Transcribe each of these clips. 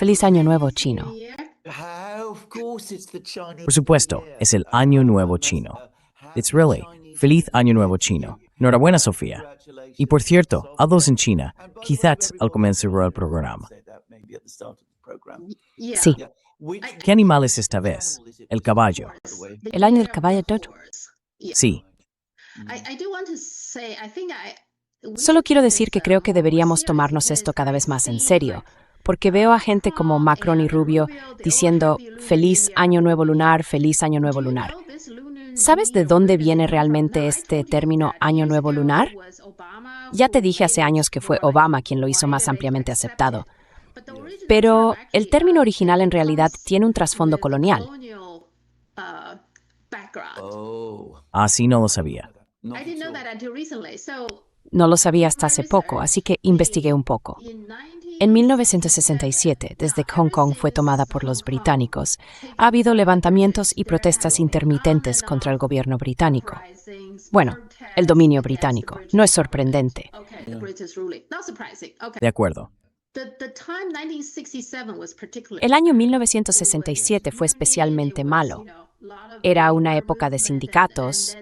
Feliz Año Nuevo chino. Por supuesto, es el Año Nuevo chino. It's really. Feliz Año Nuevo chino. Enhorabuena, Sofía. Y por cierto, a en China, quizás al comenzar el programa. Sí, ¿Qué animal es esta vez? El caballo. el año del caballo Dodo. Sí. Solo quiero decir que creo que deberíamos tomarnos esto cada vez más en serio, porque veo a gente como Macron y Rubio diciendo Feliz Año Nuevo Lunar, Feliz Año Nuevo Lunar. ¿Sabes de dónde viene realmente este término Año Nuevo Lunar? Ya te dije hace años que fue Obama quien lo hizo más ampliamente aceptado. Pero el término original en realidad tiene un trasfondo colonial. Así no lo sabía. No lo sabía hasta hace poco, así que investigué un poco. En 1967, desde que Hong Kong fue tomada por los británicos, ha habido levantamientos y protestas intermitentes contra el gobierno británico. Bueno, el dominio británico. No es sorprendente. De acuerdo. El año 1967 fue especialmente malo. Era una época de sindicatos,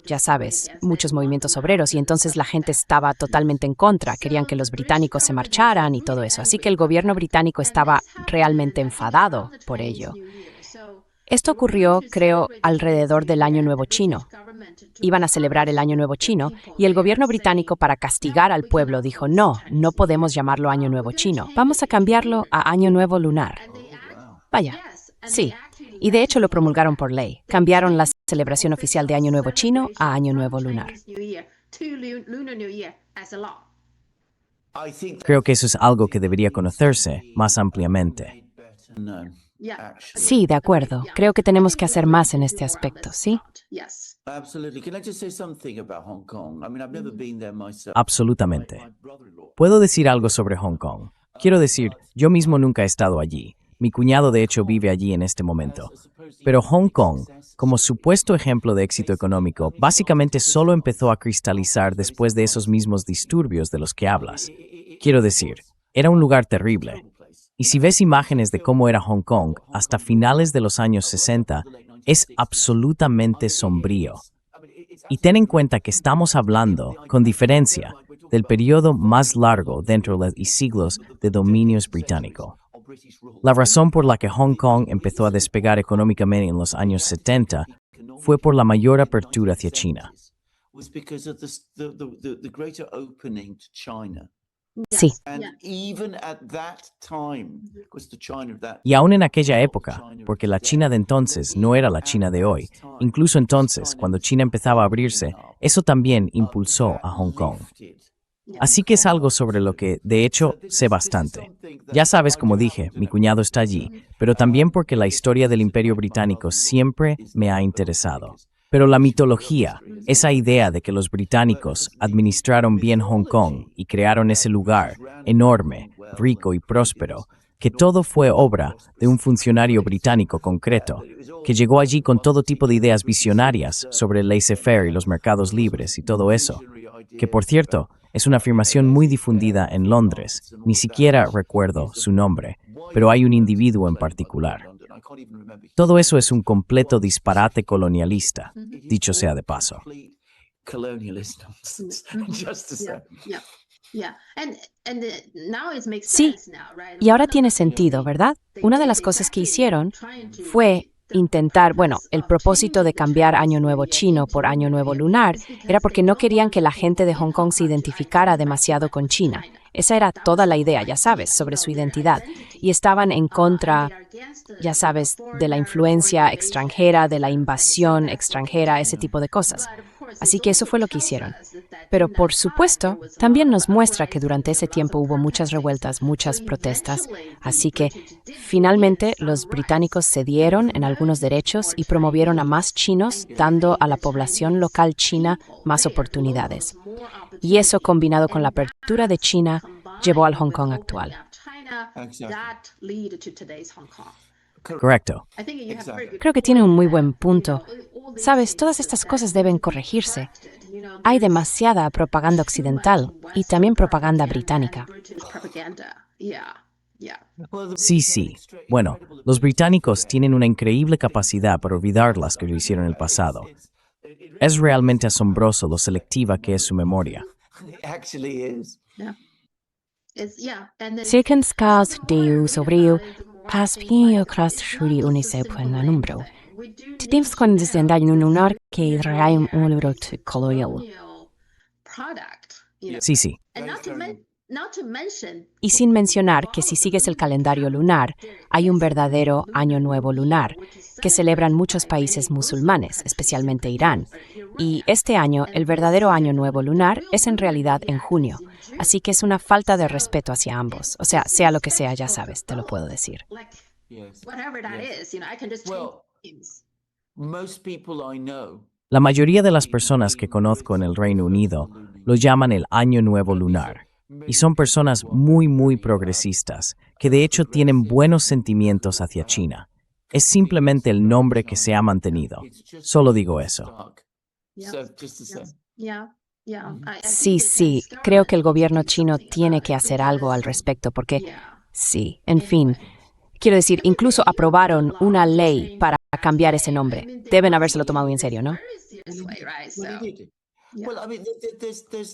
ya sabes, muchos movimientos obreros, y entonces la gente estaba totalmente en contra, querían que los británicos se marcharan y todo eso. Así que el gobierno británico estaba realmente enfadado por ello. Esto ocurrió, creo, alrededor del Año Nuevo Chino. Iban a celebrar el Año Nuevo Chino y el gobierno británico, para castigar al pueblo, dijo, no podemos llamarlo Año Nuevo Chino, vamos a cambiarlo a Año Nuevo Lunar. Vaya, sí. Y de hecho lo promulgaron por ley. Cambiaron la celebración oficial de Año Nuevo Chino a Año Nuevo Lunar. Creo que eso es algo que debería conocerse más ampliamente. Sí, de acuerdo. Creo que tenemos que hacer más en este aspecto, ¿sí? Absolutamente. ¿Puedo decir algo sobre Hong Kong? Quiero decir, yo mismo nunca he estado allí. Mi cuñado, de hecho, vive allí en este momento. Pero Hong Kong, como supuesto ejemplo de éxito económico, básicamente solo empezó a cristalizar después de esos mismos disturbios de los que hablas. Quiero decir, era un lugar terrible. Y si ves imágenes de cómo era Hong Kong hasta finales de los años 60, es absolutamente sombrío. Y ten en cuenta que estamos hablando, con diferencia, del periodo más largo dentro de los siglos de dominios británico. La razón por la que Hong Kong empezó a despegar económicamente en los años 70 fue por la mayor apertura hacia China. Sí. Y aún en aquella época, porque la China de entonces no era la China de hoy, incluso entonces, cuando China empezaba a abrirse, eso también impulsó a Hong Kong. Así que es algo sobre lo que, de hecho, sé bastante. Ya sabes, como dije, mi cuñado está allí, pero también porque la historia del Imperio Británico siempre me ha interesado. Pero la mitología, esa idea de que los británicos administraron bien Hong Kong y crearon ese lugar enorme, rico y próspero, que todo fue obra de un funcionario británico concreto, que llegó allí con todo tipo de ideas visionarias sobre el laissez-faire y los mercados libres y todo eso, que por cierto, es una afirmación muy difundida en Londres. Ni siquiera recuerdo su nombre, pero hay un individuo en particular. Todo eso es un completo disparate colonialista, dicho sea de paso. Sí, y ahora tiene sentido, ¿verdad? Una de las cosas que hicieron fue intentar, el propósito de cambiar Año Nuevo Chino por Año Nuevo Lunar era porque no querían que la gente de Hong Kong se identificara demasiado con China. Esa era toda la idea, ya sabes, sobre su identidad. Y estaban en contra, ya sabes, de la influencia extranjera, de la invasión extranjera, ese tipo de cosas. Así que eso fue lo que hicieron. Pero, por supuesto, también nos muestra que durante ese tiempo hubo muchas revueltas, muchas protestas. Así que, finalmente, los británicos cedieron en algunos derechos y promovieron a más chinos, dando a la población local china más oportunidades. Y eso, combinado con la apertura de China, llevó al Hong Kong actual. Correcto. Creo que tiene un muy buen punto. Sabes, todas estas cosas deben corregirse. Hay demasiada propaganda occidental y también propaganda británica. Sí, sí. Bueno, los británicos tienen una increíble capacidad para olvidar las que lo hicieron en el pasado. Es realmente asombroso lo selectiva que es su memoria. Second scars deu sobriu, pas pio cross shuri unise puen la numbro. Tidivs con descendai nun unar que raim olurot coloil. Sí, sí. Y sin mencionar que si sigues el calendario lunar, hay un verdadero Año Nuevo lunar, que celebran muchos países musulmanes, especialmente Irán. Y este año, el verdadero Año Nuevo lunar es en realidad en junio, así que es una falta de respeto hacia ambos. O sea lo que sea, ya sabes, te lo puedo decir. La mayoría de las personas que conozco en el Reino Unido lo llaman el Año Nuevo Lunar. Y son personas muy, muy progresistas, que de hecho tienen buenos sentimientos hacia China. Es simplemente el nombre que se ha mantenido. Solo digo eso. Sí, creo que el gobierno chino tiene que hacer algo al respecto porque, sí, en fin, quiero decir, incluso aprobaron una ley para cambiar ese nombre. Deben habérselo tomado muy en serio, ¿no?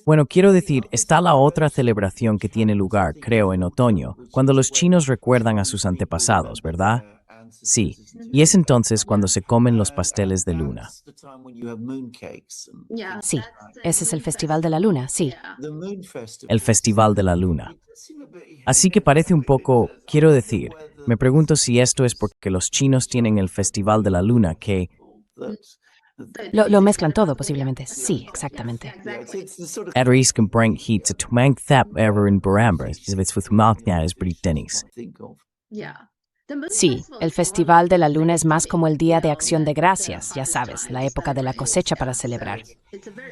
Bueno, quiero decir, está la otra celebración que tiene lugar, creo, en otoño, cuando los chinos recuerdan a sus antepasados, ¿verdad? Sí, y es entonces cuando se comen los pasteles de luna. Sí, ese es el Festival de la Luna, sí. El Festival de la Luna. Así que parece un poco, quiero decir, me pregunto si esto es porque los chinos tienen el Festival de la Luna que... Lo mezclan todo, posiblemente. Sí, exactamente. Er is gebrengt hit te tumang thap ever in Barambras, is futmalkna es Britenis. Sí, el Festival de la Luna es más como el Día de Acción de Gracias, ya sabes, la época de la cosecha para celebrar.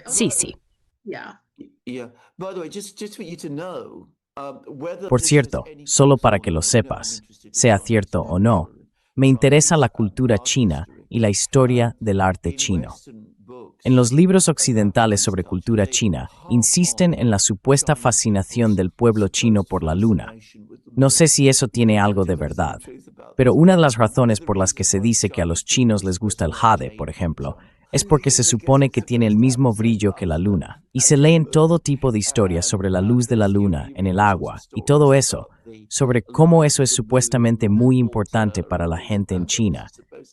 Sí. Por cierto, solo para que lo sepas, sea cierto o no, me interesa la cultura china y la historia del arte chino. En los libros occidentales sobre cultura china, insisten en la supuesta fascinación del pueblo chino por la luna. No sé si eso tiene algo de verdad, pero una de las razones por las que se dice que a los chinos les gusta el jade, por ejemplo, es porque se supone que tiene el mismo brillo que la luna, y se leen todo tipo de historias sobre la luz de la luna en el agua y todo eso, sobre cómo eso es supuestamente muy importante para la gente en China,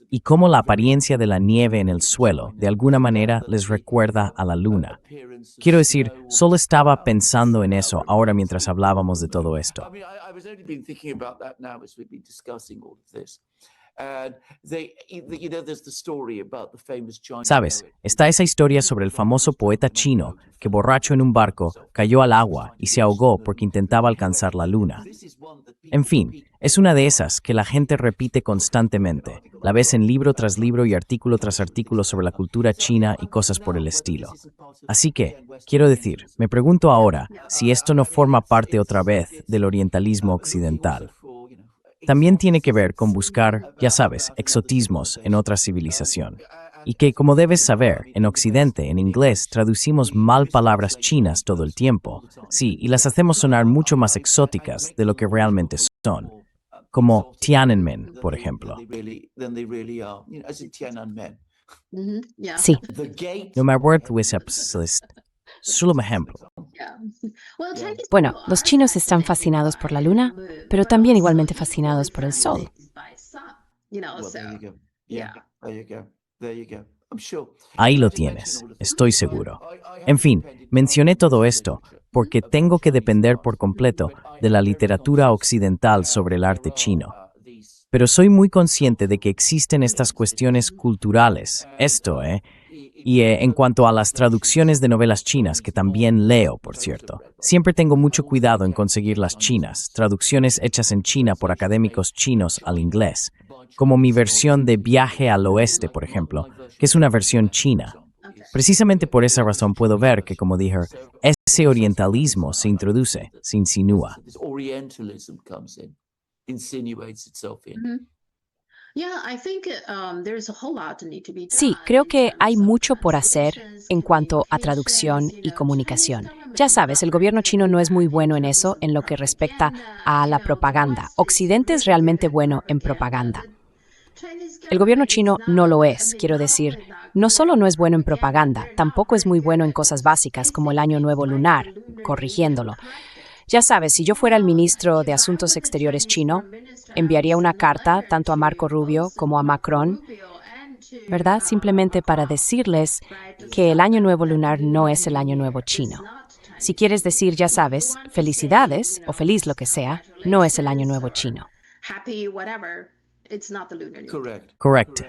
y cómo la apariencia de la nieve en el suelo de alguna manera les recuerda a la luna. Quiero decir, solo estaba pensando en eso ahora mientras hablábamos de todo esto. Sabes, está esa historia sobre el famoso poeta chino que borracho en un barco cayó al agua y se ahogó porque intentaba alcanzar la luna. En fin, es una de esas que la gente repite constantemente. La ves en libro tras libro y artículo tras artículo sobre la cultura china y cosas por el estilo. Así que, quiero decir, me pregunto ahora si esto no forma parte otra vez del orientalismo occidental. También tiene que ver con buscar, ya sabes, exotismos en otra civilización. Y que, como debes saber, en Occidente, en inglés, traducimos mal palabras chinas todo el tiempo. Sí, y las hacemos sonar mucho más exóticas de lo que realmente son. Como Tiananmen, por ejemplo. Sí. No me acuerdo de ese solo un ejemplo. Bueno, los chinos están fascinados por la luna, pero también igualmente fascinados por el sol. Ahí lo tienes, estoy seguro. En fin, mencioné todo esto porque tengo que depender por completo de la literatura occidental sobre el arte chino. Pero soy muy consciente de que existen estas cuestiones culturales, y en cuanto a las traducciones de novelas chinas, que también leo, por cierto, siempre tengo mucho cuidado en conseguir las chinas, traducciones hechas en China por académicos chinos al inglés, como mi versión de Viaje al Oeste, por ejemplo, que es una versión china. Precisamente por esa razón puedo ver que, como dije, ese orientalismo se introduce, se insinúa. Sí, creo que hay mucho por hacer en cuanto a traducción y comunicación. Ya sabes, el gobierno chino no es muy bueno en eso, en lo que respecta a la propaganda. Occidente es realmente bueno en propaganda. El gobierno chino no lo es, quiero decir, no solo no es bueno en propaganda, tampoco es muy bueno en cosas básicas como el Año Nuevo Lunar, corrigiéndolo. Ya sabes, si yo fuera el ministro de Asuntos Exteriores chino, enviaría una carta tanto a Marco Rubio como a Macron, ¿verdad? Simplemente para decirles que el Año Nuevo Lunar no es el Año Nuevo chino. Si quieres decir, ya sabes, felicidades o feliz lo que sea, no es el Año Nuevo chino. Correcto.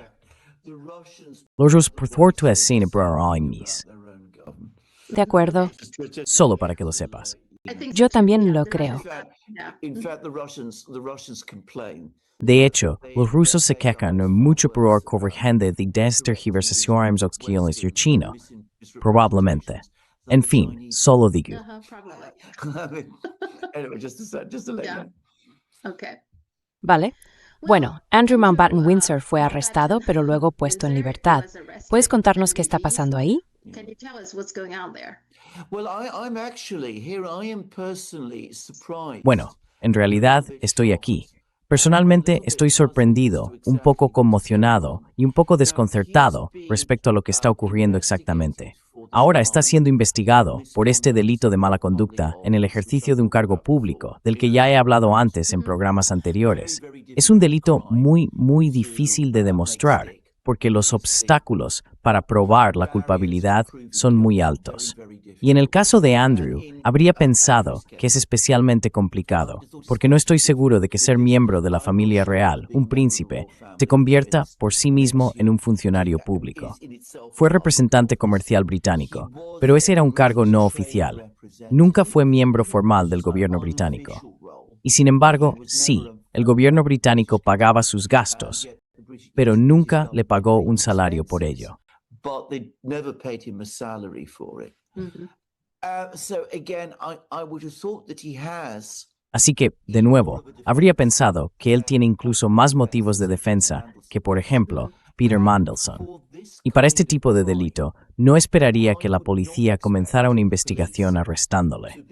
Los reportes sin mis. ¿De acuerdo? Solo para que lo sepas. Yo también lo creo. De hecho, los rusos se quejan mucho por corrigiendo de destergiversaciones oxidales y chino. Probablemente. En fin, solo digo. ¿Vale? Bueno, Andrew Mountbatten Windsor fue arrestado, pero luego puesto en libertad. ¿Puedes contarnos qué está pasando ahí? Bueno, en realidad estoy aquí. Personalmente estoy sorprendido, un poco conmocionado y un poco desconcertado respecto a lo que está ocurriendo exactamente. Ahora está siendo investigado por este delito de mala conducta en el ejercicio de un cargo público, del que ya he hablado antes en programas anteriores. Es un delito muy difícil de demostrar, porque los obstáculos para probar la culpabilidad son muy altos. Y en el caso de Andrew, habría pensado que es especialmente complicado, porque no estoy seguro de que ser miembro de la familia real, un príncipe, se convierta por sí mismo en un funcionario público. Fue representante comercial británico, pero ese era un cargo no oficial. Nunca fue miembro formal del gobierno británico. Y sin embargo, sí, el gobierno británico pagaba sus gastos, pero nunca le pagó un salario por ello. Así que, de nuevo, habría pensado que él tiene incluso más motivos de defensa que, por ejemplo, Peter Mandelson. Y para este tipo de delito, no esperaría que la policía comenzara una investigación arrestándole.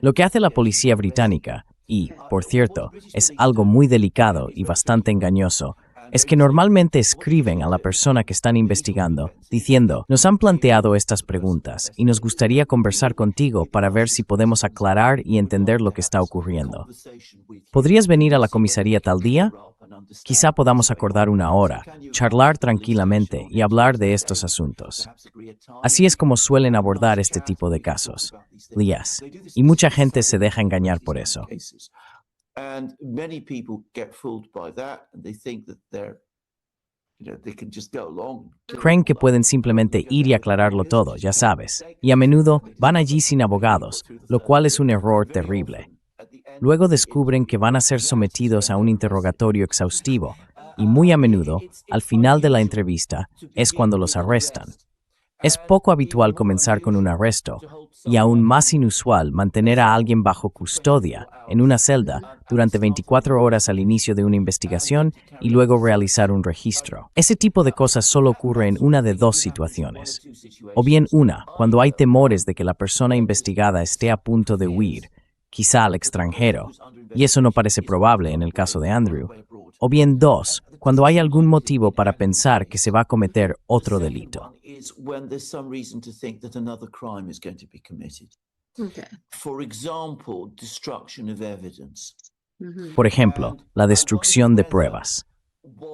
Lo que hace la policía británica, y, por cierto, es algo muy delicado y bastante engañoso, es que normalmente escriben a la persona que están investigando diciendo: nos han planteado estas preguntas y nos gustaría conversar contigo para ver si podemos aclarar y entender lo que está ocurriendo. ¿Podrías venir a la comisaría tal día? Quizá podamos acordar una hora, charlar tranquilamente y hablar de estos asuntos. Así es como suelen abordar este tipo de casos, Lías, y mucha gente se deja engañar por eso. Creen que pueden simplemente ir y aclararlo todo, ya sabes, y a menudo van allí sin abogados, lo cual es un error terrible. Luego descubren que van a ser sometidos a un interrogatorio exhaustivo, y muy a menudo, al final de la entrevista, es cuando los arrestan. Es poco habitual comenzar con un arresto, y aún más inusual mantener a alguien bajo custodia, en una celda, durante 24 horas al inicio de una investigación y luego realizar un registro. Ese tipo de cosas solo ocurre en una de dos situaciones. O bien una, cuando hay temores de que la persona investigada esté a punto de huir, quizá al extranjero, y eso no parece probable en el caso de Andrew. O bien dos, cuando hay algún motivo para pensar que se va a cometer otro delito. Por ejemplo, la destrucción de pruebas.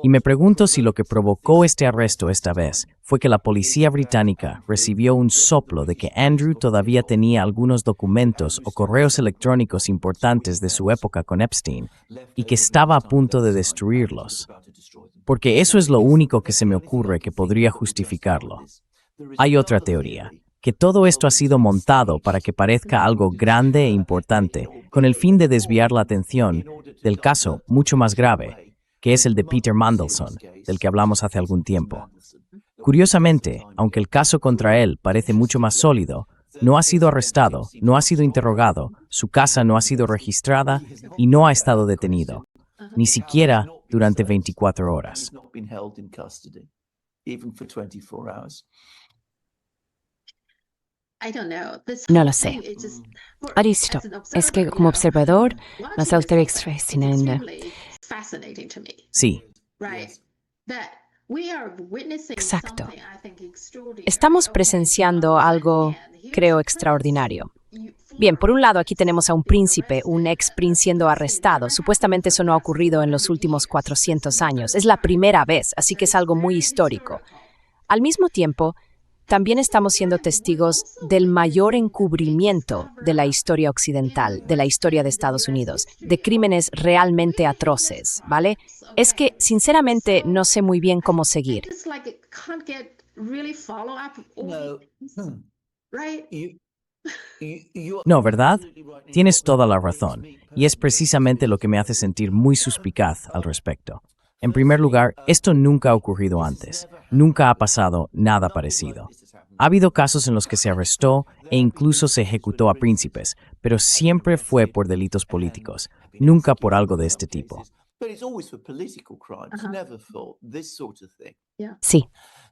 Y me pregunto si lo que provocó este arresto esta vez fue que la policía británica recibió un soplo de que Andrew todavía tenía algunos documentos o correos electrónicos importantes de su época con Epstein y que estaba a punto de destruirlos. Porque eso es lo único que se me ocurre que podría justificarlo. Hay otra teoría, que todo esto ha sido montado para que parezca algo grande e importante, con el fin de desviar la atención del caso mucho más grave, que es el de Peter Mandelson, del que hablamos hace algún tiempo. Curiosamente, aunque el caso contra él parece mucho más sólido, no ha sido arrestado, no ha sido interrogado, su casa no ha sido registrada y no ha estado detenido, ni siquiera durante 24 horas. No lo sé. Aristo, es que como observador, las alteres fascinante. Sí, Exacto. Estamos presenciando algo, creo, extraordinario. Bien, por un lado aquí tenemos a un príncipe, un ex príncipe siendo arrestado. Supuestamente eso no ha ocurrido en los últimos 400 años. Es la primera vez, así que es algo muy histórico. Al mismo tiempo, también estamos siendo testigos del mayor encubrimiento de la historia occidental, de la historia de Estados Unidos, de crímenes realmente atroces, ¿vale? Es que, sinceramente, no sé muy bien cómo seguir. No. You, no, ¿verdad? Tienes toda la razón, y es precisamente lo que me hace sentir muy suspicaz al respecto. En primer lugar, esto nunca ha ocurrido antes. Nunca ha pasado nada parecido. Ha habido casos en los que se arrestó e incluso se ejecutó a príncipes, pero siempre fue por delitos políticos, nunca por algo de este tipo. But it's always for political crimes, never for this sort of thing. Sí,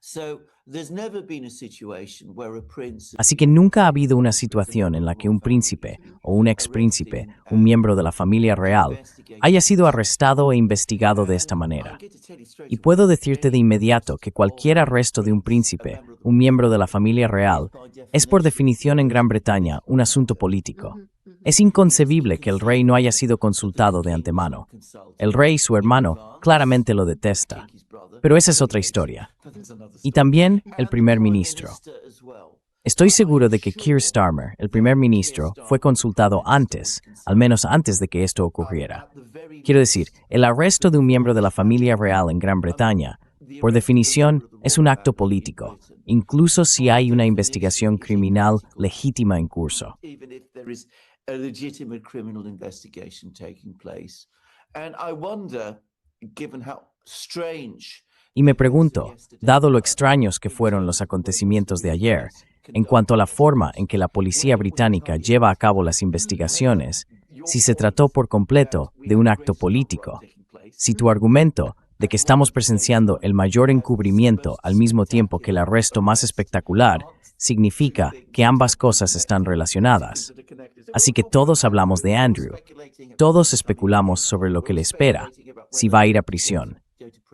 So there's never been a situation where a prince. Así que nunca ha habido una situación en la que un príncipe o un expríncipe, un miembro de la familia real, haya sido arrestado e investigado de esta manera. Y puedo decirte de inmediato que cualquier arresto de un príncipe, un miembro de la familia real, es por definición en Gran Bretaña un asunto político. Es inconcebible que el rey no haya sido consultado de antemano. El rey, su hermano, claramente lo detesta. Pero esa es otra historia. Y también el primer ministro. Estoy seguro de que Keir Starmer, el primer ministro, fue consultado antes, al menos antes de que esto ocurriera. Quiero decir, el arresto de un miembro de la familia real en Gran Bretaña, por definición, es un acto político, incluso si hay una investigación criminal legítima en curso. Even if there is a legitimate criminal investigation taking place. And I wonder, given how strange. Y me pregunto, dado lo extraños que fueron los acontecimientos de ayer, en cuanto a la forma en que la policía británica lleva a cabo las investigaciones, si se trató por completo de un acto político. Si tu argumento de que estamos presenciando el mayor encubrimiento al mismo tiempo que el arresto más espectacular significa que ambas cosas están relacionadas. Así que todos hablamos de Andrew. Todos especulamos sobre lo que le espera, si va a ir a prisión.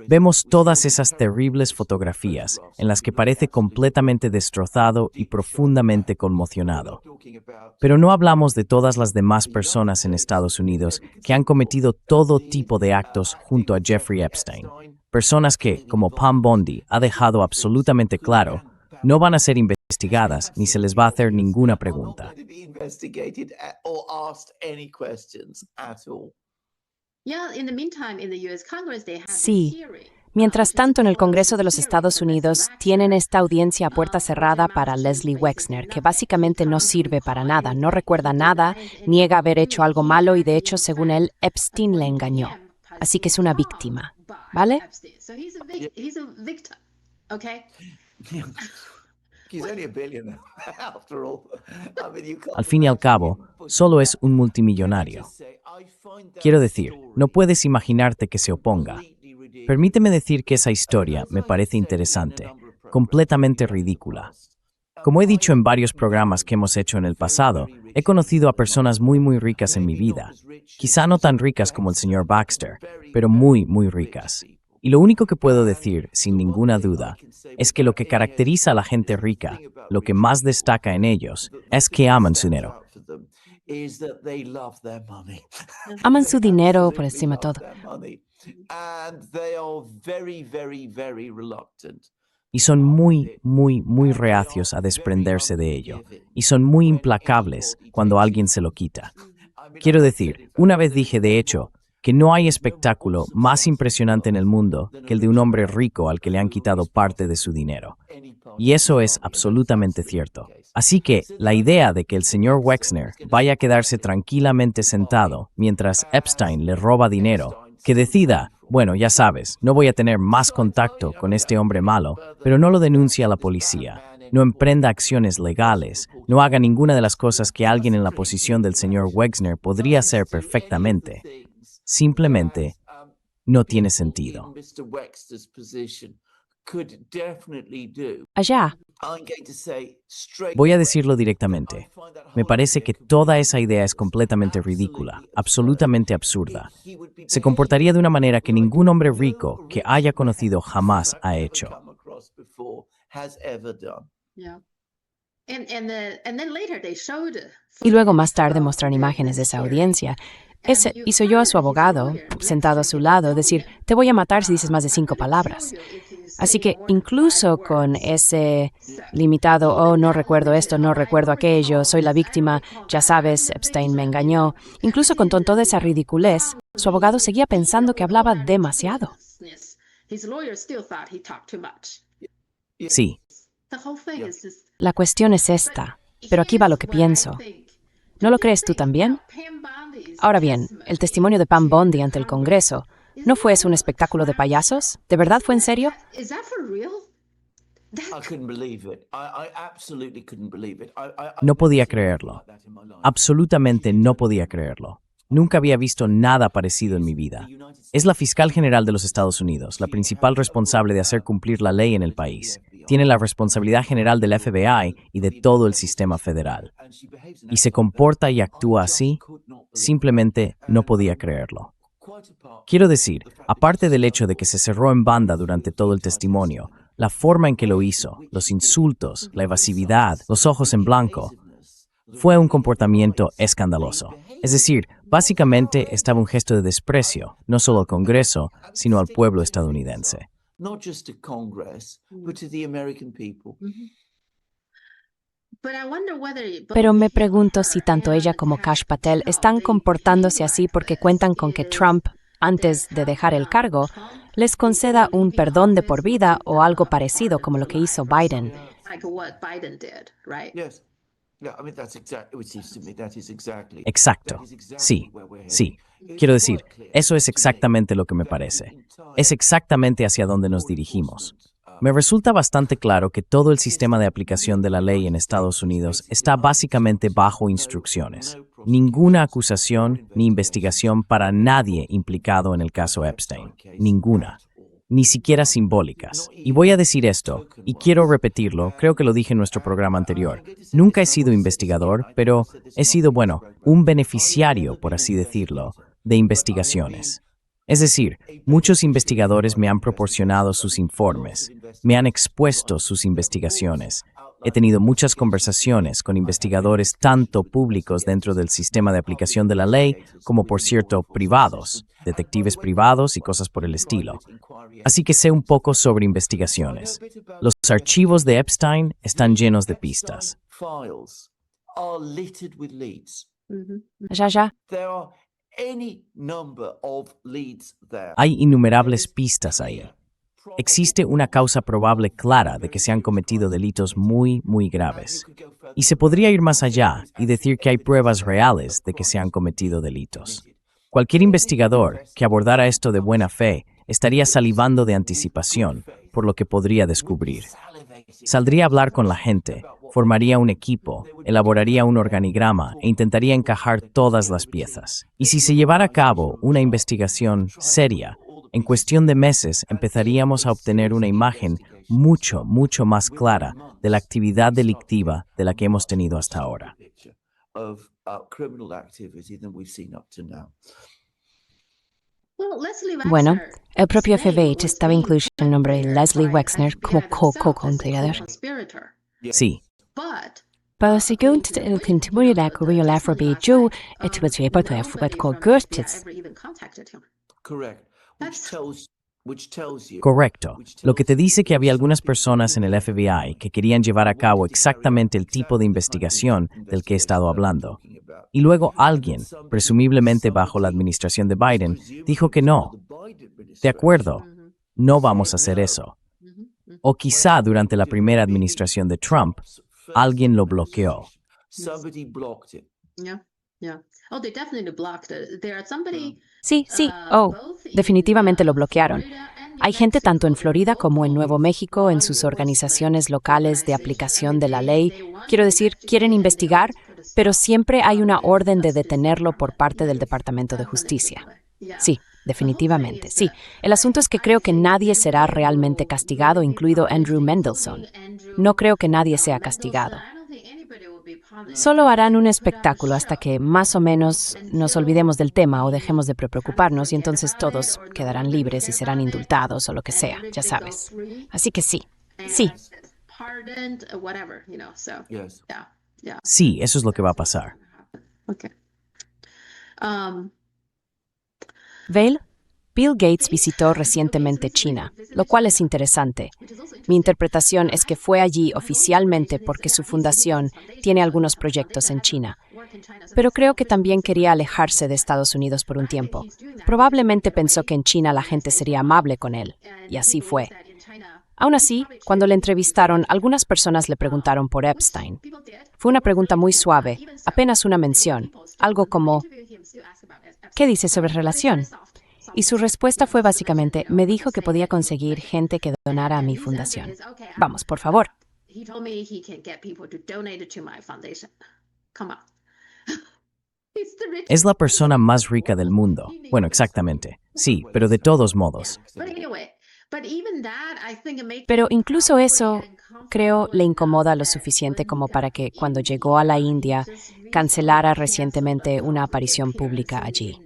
Vemos todas esas terribles fotografías en las que parece completamente destrozado y profundamente conmocionado. Pero no hablamos de todas las demás personas en Estados Unidos que han cometido todo tipo de actos junto a Jeffrey Epstein. Personas que, como Pam Bondi ha dejado absolutamente claro, no van a ser investigadas ni se les va a hacer ninguna pregunta. sí. Mientras tanto, en el Congreso de los Estados Unidos tienen esta audiencia a puerta cerrada para Leslie Wexner, que básicamente no sirve para nada, no recuerda nada, niega haber hecho algo malo y de hecho, según él, Epstein le engañó. Así que es una víctima, ¿vale? Al fin y al cabo, solo es un multimillonario. Quiero decir, no puedes imaginarte que se oponga. Permíteme decir que esa historia me parece interesante, completamente ridícula. Como he dicho en varios programas que hemos hecho en el pasado, he conocido a personas muy ricas en mi vida. Quizá no tan ricas como el señor Baxter, pero muy ricas. Y lo único que puedo decir, sin ninguna duda, es que lo que caracteriza a la gente rica, lo que más destaca en ellos, es que aman su dinero. Aman su dinero por encima de todo. Y son muy reacios a desprenderse de ello. Y son muy implacables cuando alguien se lo quita. Quiero decir, una vez dije, de hecho, que no hay espectáculo más impresionante en el mundo que el de un hombre rico al que le han quitado parte de su dinero. Y eso es absolutamente cierto. Así que la idea de que el señor Wexner vaya a quedarse tranquilamente sentado mientras Epstein le roba dinero, que decida, bueno, ya sabes, no voy a tener más contacto con este hombre malo, pero no lo denuncie a la policía, no emprenda acciones legales, no haga ninguna de las cosas que alguien en la posición del señor Wexner podría hacer perfectamente. Simplemente no tiene sentido. could definitely do. Allá, I'm going to say straight Voy a away, decirlo I directamente. find that Me whole parece que idea toda esa idea es completamente ridícula, absolutamente absurda. Se comportaría de una manera que ningún hombre rico que haya conocido jamás ha hecho. come across before has ever done. Yeah. And then later they showed y luego más tarde mostraron imágenes de esa audiencia. Ese hizo yo a su abogado, sentado a su lado, decir, te voy a matar si dices más de 5 palabras. Así que incluso con ese limitado, oh, no recuerdo esto, no recuerdo aquello, soy la víctima, ya sabes, Epstein me engañó, incluso con toda esa ridiculez, su abogado seguía pensando que hablaba demasiado. His lawyer still thought he talked too much. Sí, The whole thing is just La cuestión es esta, pero aquí va lo que pienso. ¿No lo crees tú también? Ahora bien, el testimonio de Pam Bondi ante el Congreso, ¿no fue eso un espectáculo de payasos? ¿De verdad fue en serio? Is that for real? I couldn't believe it. I absolutely couldn't believe it. no podía creerlo. Absolutamente no podía creerlo. Nunca había visto nada parecido en mi vida. Es la fiscal general de los Estados Unidos, la principal responsable de hacer cumplir la ley en el país. Tiene la responsabilidad general del FBI y de todo el sistema federal. Y se comporta y actúa así, simplemente no podía creerlo. Quiero decir, aparte del hecho de que se cerró en banda durante todo el testimonio, la forma en que lo hizo, los insultos, la evasividad, los ojos en blanco, fue un comportamiento escandaloso. Es decir, básicamente estaba un gesto de desprecio, no solo al Congreso, sino al pueblo estadounidense. Not just to Congress, but to the American people. But I wonder whether Pero me pregunto si tanto ella como Kash Patel están comportándose así porque cuentan con que Trump, antes de dejar el cargo, les conceda un perdón de por vida o algo parecido como lo que hizo Biden. like what Biden did, right? Yes. Yeah, I mean, that's exactly, it seems to me that is exactly. Exacto. Sí, sí. Quiero decir, eso es exactamente lo que me parece. Es exactamente hacia donde nos dirigimos. Me resulta bastante claro que todo el sistema de aplicación de la ley en Estados Unidos está básicamente bajo instrucciones. Ninguna acusación ni investigación para nadie implicado en el caso Epstein. Ninguna. Ni siquiera simbólicas. Y voy a decir esto, y quiero repetirlo, creo que lo dije en nuestro programa anterior. Nunca he sido investigador, pero he sido, un beneficiario, por así decirlo, de investigaciones. Es decir, muchos investigadores me han proporcionado sus informes, me han expuesto sus investigaciones. He tenido muchas conversaciones con investigadores tanto públicos dentro del sistema de aplicación de la ley como, por cierto, privados, detectives privados y cosas por el estilo. Así que sé un poco sobre investigaciones. Los archivos de Epstein están llenos de pistas. Files are littered with leads. Ya. There are any number of leads there. Hay innumerables pistas ahí. Existe una causa probable clara de que se han cometido delitos muy, muy graves. Y se podría ir más allá y decir que hay pruebas reales de que se han cometido delitos. Cualquier investigador que abordara esto de buena fe estaría salivando de anticipación por lo que podría descubrir. Saldría a hablar con la gente, formaría un equipo, elaboraría un organigrama e intentaría encajar todas las piezas. Y si se llevara a cabo una investigación seria, en cuestión de meses empezaríamos a obtener una imagen mucho, mucho más clara de la actividad delictiva de la que hemos tenido hasta ahora. Of criminal activity than we've seen up to now. Well, Leslie Bueno, Wexner el propio said FBI was estaba incluido en el nombre de Leslie Wexner como co-conspirador. conspirator. Sí, But Pero según el testimonio de Correo Afrobe Joe, esto fue porque fue con Gertz. never even contacted him. Correct. Which tells you. correcto. Lo que te dice que había algunas personas en el FBI que querían llevar a cabo exactamente el tipo de investigación del que he estado hablando. Y luego alguien, presumiblemente bajo la administración de Biden, dijo que no. De acuerdo, no vamos a hacer eso. O quizá durante la primera administración de Trump, alguien lo bloqueó. Somebody blocked it. Yeah. Oh, they definitely blocked it. There are somebody. Sí, definitivamente lo bloquearon. Hay gente tanto en Florida como en Nuevo México en sus organizaciones locales de aplicación de la ley. Quiero decir, quieren investigar, pero siempre hay una orden de detenerlo por parte del Departamento de Justicia. Sí, definitivamente. Sí, el asunto es que creo que nadie será realmente castigado, incluido Andrew Mendelsohn. No creo que nadie sea castigado. Solo harán un espectáculo hasta que más o menos nos olvidemos del tema o dejemos de preocuparnos y entonces todos quedarán libres y serán indultados o lo que sea, ya sabes. Así que sí, sí. Yes. Sí, eso es lo que va a pasar. Vale, Bill Gates visitó recientemente China, lo cual es interesante. Mi interpretación es que fue allí oficialmente porque su fundación tiene algunos proyectos en China. Pero creo que también quería alejarse de Estados Unidos por un tiempo. Probablemente pensó que en China la gente sería amable con él, y así fue. Aún así, cuando le entrevistaron, algunas personas le preguntaron por Epstein. Fue una pregunta muy suave, apenas una mención, algo como, ¿qué dice sobre relación? Y su respuesta fue básicamente, me dijo que podía conseguir gente que donara a mi fundación. Vamos, por favor. Es la persona más rica del mundo. Bueno, exactamente. Sí, pero de todos modos. Pero incluso eso, creo, le incomoda lo suficiente como para que, cuando llegó a la India, cancelara recientemente una aparición pública allí.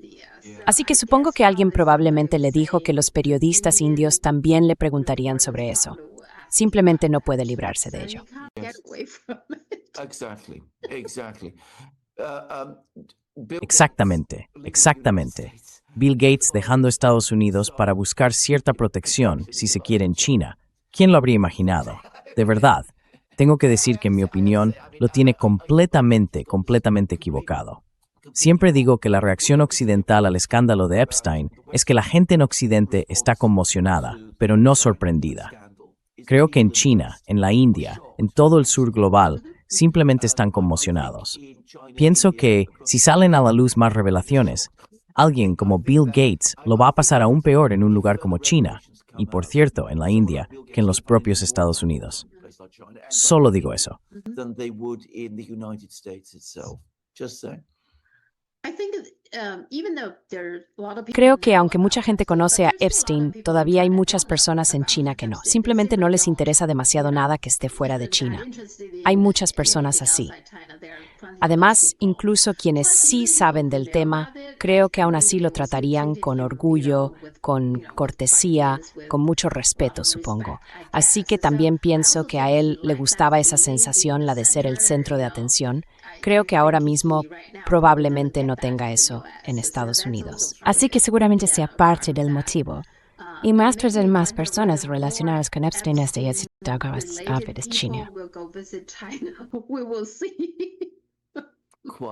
Así que supongo que alguien probablemente le dijo que los periodistas indios también le preguntarían sobre eso. Simplemente no puede librarse de ello. Exactly. Exactamente, exactamente. Bill Gates dejando Estados Unidos para buscar cierta protección, si se quiere, en China. ¿Quién lo habría imaginado? De verdad, tengo que decir que en mi opinión lo tiene completamente equivocado. Siempre digo que la reacción occidental al escándalo de Epstein es que la gente en Occidente está conmocionada, pero no sorprendida. Creo que en China, en la India, en todo el sur global, simplemente están conmocionados. Pienso que, si salen a la luz más revelaciones, alguien como Bill Gates lo va a pasar aún peor en un lugar como China, y por cierto, en la India, que en los propios Estados Unidos. Solo digo eso. Than they would in the United States itself. Just saying. Creo que aunque mucha gente conoce a Epstein, todavía hay muchas personas en China que no. Simplemente no les interesa demasiado nada que esté fuera de China. Hay muchas personas así. Además, incluso quienes sí saben del tema, creo que aún así lo tratarían con orgullo, con cortesía, con mucho respeto, supongo. Así que también pienso que a él le gustaba esa sensación, la de ser el centro de atención. Creo que ahora mismo probablemente no tenga eso en Estados Unidos. Así que seguramente sea parte del motivo. Y más de más personas relacionadas con Epstein desde China.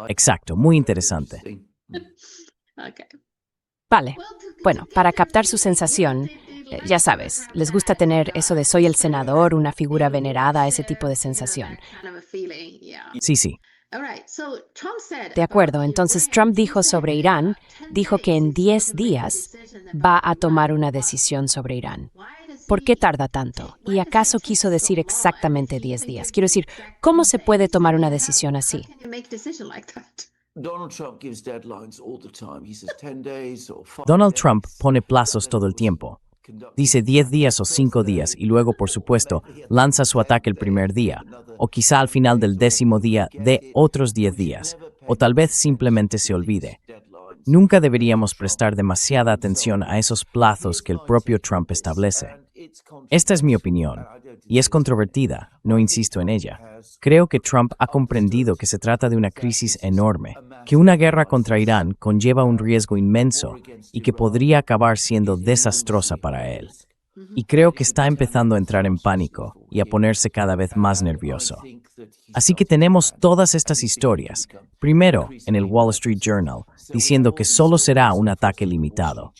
Exacto, muy interesante. Vale. Bueno, para captar su sensación, ya sabes, les gusta tener eso de soy el senador, una figura venerada, ese tipo de sensación. Sí. De acuerdo, entonces Trump dijo sobre Irán, dijo que en 10 días va a tomar una decisión sobre Irán. ¿Por qué tarda tanto? ¿Y acaso quiso decir exactamente 10 días? Quiero decir, ¿cómo se puede tomar una decisión así? Donald Trump gives deadlines all the time. He says 10 days or 5 Donald days. Trump pone plazos todo el tiempo. Dice 10 días o 5 días y luego, por supuesto, lanza su ataque el primer día, o quizá al final del 10º día de otros 10 días, o tal vez simplemente se olvide. Nunca deberíamos prestar demasiada atención a esos plazos que el propio Trump establece. Esta es mi opinión, y es controvertida, no insisto en ella. Creo que Trump ha comprendido que se trata de una crisis enorme, que una guerra contra Irán conlleva un riesgo inmenso y que podría acabar siendo desastrosa para él. Y creo que está empezando a entrar en pánico y a ponerse cada vez más nervioso. Así que tenemos todas estas historias, primero en el Wall Street Journal, diciendo que solo será un ataque limitado.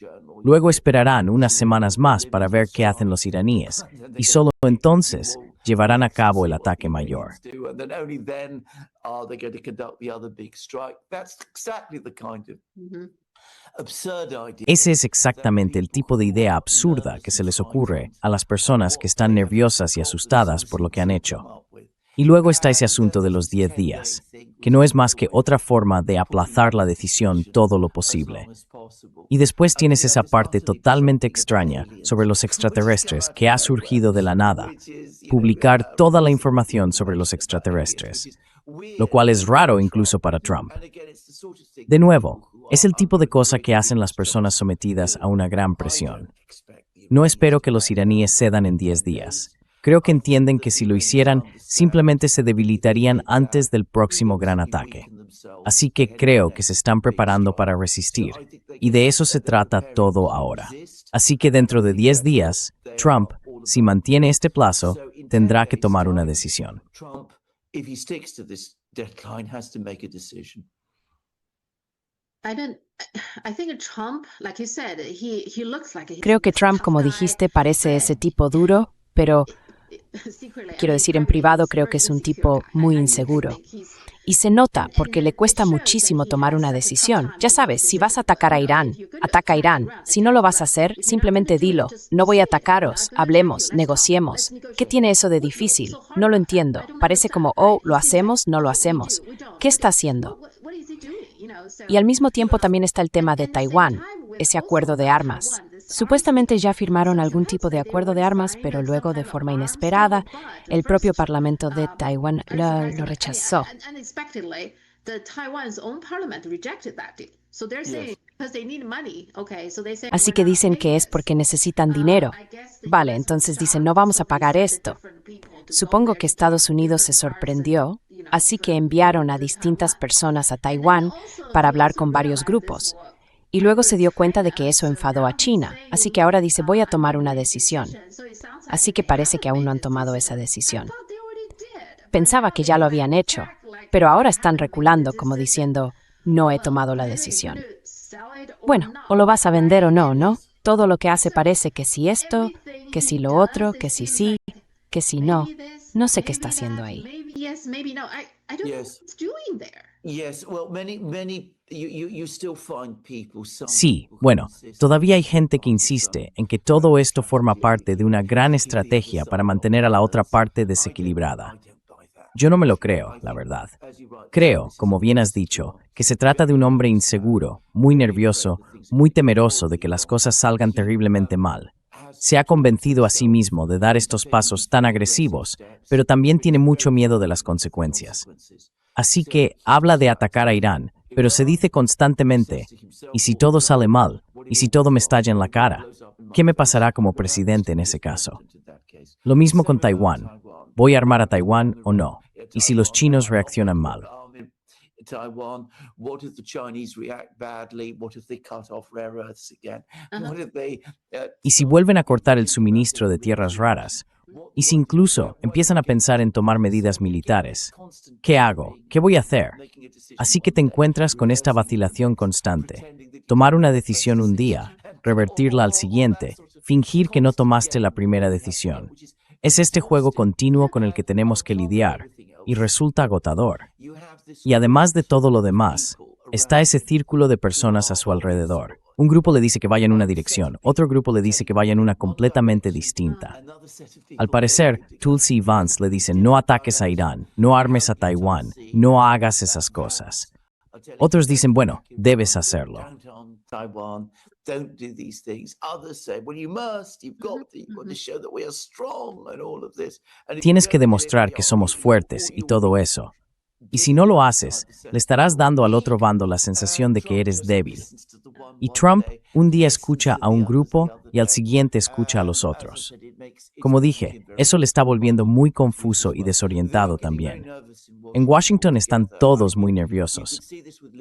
Luego esperarán unas semanas más para ver qué hacen los iraníes, y solo entonces llevarán a cabo el ataque mayor. And then only then are they going to conduct the other big strike. That's exactly the kind of absurd idea. Ese es exactamente el tipo de idea absurda que se les ocurre a las personas que están nerviosas y asustadas por lo que han hecho. Y luego está ese asunto de los 10 días, que no es más que otra forma de aplazar la decisión todo lo posible. Y después tienes esa parte totalmente extraña sobre los extraterrestres que ha surgido de la nada, publicar toda la información sobre los extraterrestres, lo cual es raro incluso para Trump. De nuevo, es el tipo de cosa que hacen las personas sometidas a una gran presión. No espero que los iraníes cedan en 10 días. Creo que entienden que si lo hicieran, simplemente se debilitarían antes del próximo gran ataque. Así que creo que se están preparando para resistir, y de eso se trata todo ahora. Así que dentro de 10 días, Trump, si mantiene este plazo, tendrá que tomar una decisión. Creo que Trump, como dijiste, parece ese tipo duro, pero quiero decir, en privado creo que es un tipo muy inseguro. Y se nota porque le cuesta muchísimo tomar una decisión. Ya sabes, si vas a atacar a Irán, ataca a Irán. Si no lo vas a hacer, simplemente dilo. No voy a atacaros, hablemos, negociemos. ¿Qué tiene eso de difícil? No lo entiendo. Parece como, oh, lo hacemos, no lo hacemos. ¿Qué está haciendo? Y al mismo tiempo también está el tema de Taiwán, ese acuerdo de armas. Supuestamente ya firmaron algún tipo de acuerdo de armas, pero luego, de forma inesperada, el propio Parlamento de Taiwán lo rechazó. Así que dicen que es porque necesitan dinero. Vale, entonces dicen, no vamos a pagar esto. Supongo que Estados Unidos se sorprendió, así que enviaron a distintas personas a Taiwán para hablar con varios grupos. Y luego se dio cuenta de que eso enfadó a China, así que ahora dice, voy a tomar una decisión. Así que parece que aún no han tomado esa decisión. Pensaba que ya lo habían hecho, pero ahora están reculando como diciendo, no he tomado la decisión. Bueno, o lo vas a vender o no, ¿no? Todo lo que hace parece que si esto, que si lo otro, que si sí, que si no. No sé qué está haciendo ahí. Sí, bueno, todavía hay gente que insiste en que todo esto forma parte de una gran estrategia para mantener a la otra parte desequilibrada. Yo no me lo creo, la verdad. Creo, como bien has dicho, que se trata de un hombre inseguro, muy nervioso, muy temeroso de que las cosas salgan terriblemente mal. Se ha convencido a sí mismo de dar estos pasos tan agresivos, pero también tiene mucho miedo de las consecuencias. Así que habla de atacar a Irán, pero se dice constantemente, ¿y si todo sale mal? ¿Y si todo me estalla en la cara? ¿Qué me pasará como presidente en ese caso? Lo mismo con Taiwán. ¿Voy a armar a Taiwán o no? ¿Y si los chinos reaccionan mal? ¿Y si vuelven a cortar el suministro de tierras raras? ¿Y si incluso empiezan a pensar en tomar medidas militares? ¿Qué hago? ¿Qué voy a hacer? Así que te encuentras con esta vacilación constante. Tomar una decisión un día, revertirla al siguiente, fingir que no tomaste la primera decisión. Es este juego continuo con el que tenemos que lidiar, y resulta agotador. Y además de todo lo demás, está ese círculo de personas a su alrededor. Un grupo le dice que vaya en una dirección, otro grupo le dice que vaya en una completamente distinta. Al parecer, Tulsi y Vance le dicen no ataques a Irán, no armes a Taiwán, no hagas esas cosas. Otros dicen, bueno, debes hacerlo. Tienes que demostrar que somos fuertes y todo eso. Y si no lo haces, le estarás dando al otro bando la sensación de que eres débil. Y Trump un día escucha a un grupo y al siguiente escucha a los otros. Como dije, eso le está volviendo muy confuso y desorientado también. En Washington están todos muy nerviosos.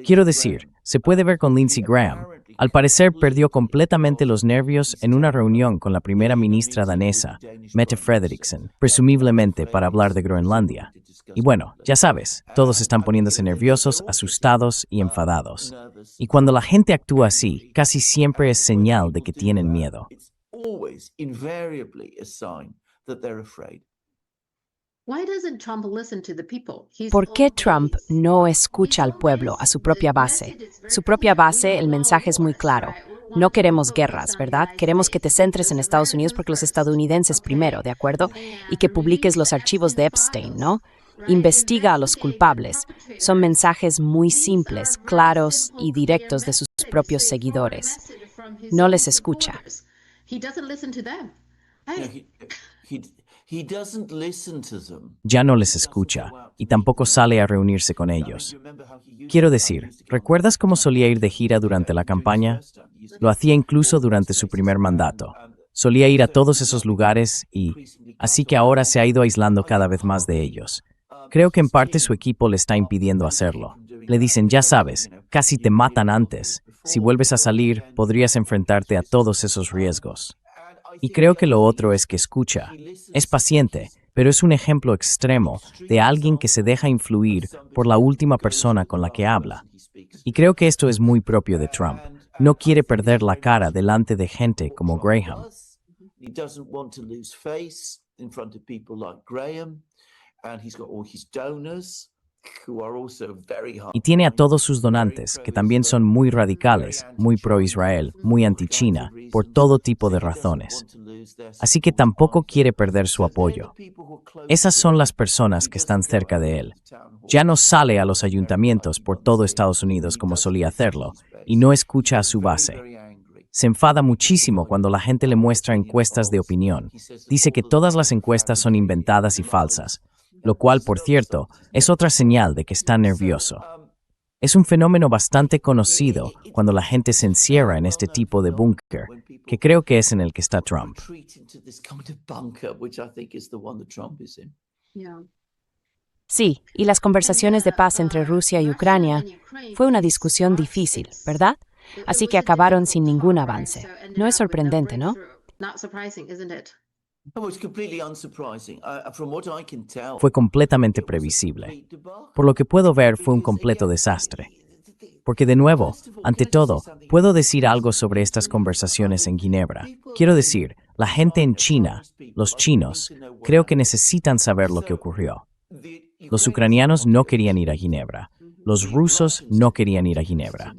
Quiero decir, se puede ver con Lindsey Graham. Al parecer perdió completamente los nervios en una reunión con la primera ministra danesa, Mette Frederiksen, presumiblemente para hablar de Groenlandia. Y bueno, ya sabes, todos están poniéndose nerviosos, asustados y enfadados. Y cuando la gente actúa así, casi siempre es señal de que tienen miedo. ¿Por qué Trump no escucha al pueblo, a su propia base? Su propia base, el mensaje es muy claro. No queremos guerras, ¿verdad? Queremos que te centres en Estados Unidos porque los estadounidenses primero, ¿de acuerdo? Y que publiques los archivos de Epstein, ¿no? investiga a los culpables. Son mensajes muy simples, claros y directos de sus propios seguidores. No les escucha. Ya no les escucha y tampoco sale a reunirse con ellos. Quiero decir, ¿recuerdas cómo solía ir de gira durante la campaña? Lo hacía incluso durante su primer mandato. Solía ir a todos esos lugares así que ahora se ha ido aislando cada vez más de ellos. Creo que en parte su equipo le está impidiendo hacerlo. Le dicen, ya sabes, casi te matan antes. Si vuelves a salir, podrías enfrentarte a todos esos riesgos. Y creo que lo otro es que escucha. Es paciente, pero es un ejemplo extremo de alguien que se deja influir por la última persona con la que habla. Y creo que esto es muy propio de Trump. No quiere perder la cara delante de gente como Graham. Y tiene a todos sus donantes, que también son muy radicales, muy pro-Israel, muy anti-China, por todo tipo de razones. Así que tampoco quiere perder su apoyo. Esas son las personas que están cerca de él. Ya no sale a los ayuntamientos por todo Estados Unidos como solía hacerlo, y no escucha a su base. Se enfada muchísimo cuando la gente le muestra encuestas de opinión. Dice que todas las encuestas son inventadas y falsas, lo cual, por cierto, es otra señal de que está nervioso. Es un fenómeno bastante conocido cuando la gente se encierra en este tipo de búnker, que creo que es en el que está Trump. Sí, y las conversaciones de paz entre Rusia y Ucrania fue una discusión difícil, ¿verdad? Así que acabaron sin ningún avance. No es sorprendente, ¿no? Fue completamente previsible. Por lo que puedo ver, fue un completo desastre. Porque de nuevo, ante todo, puedo decir algo sobre estas conversaciones en Ginebra. Quiero decir, la gente en China, los chinos, creo que necesitan saber lo que ocurrió. Los ucranianos no querían ir a Ginebra. Los rusos no querían ir a Ginebra.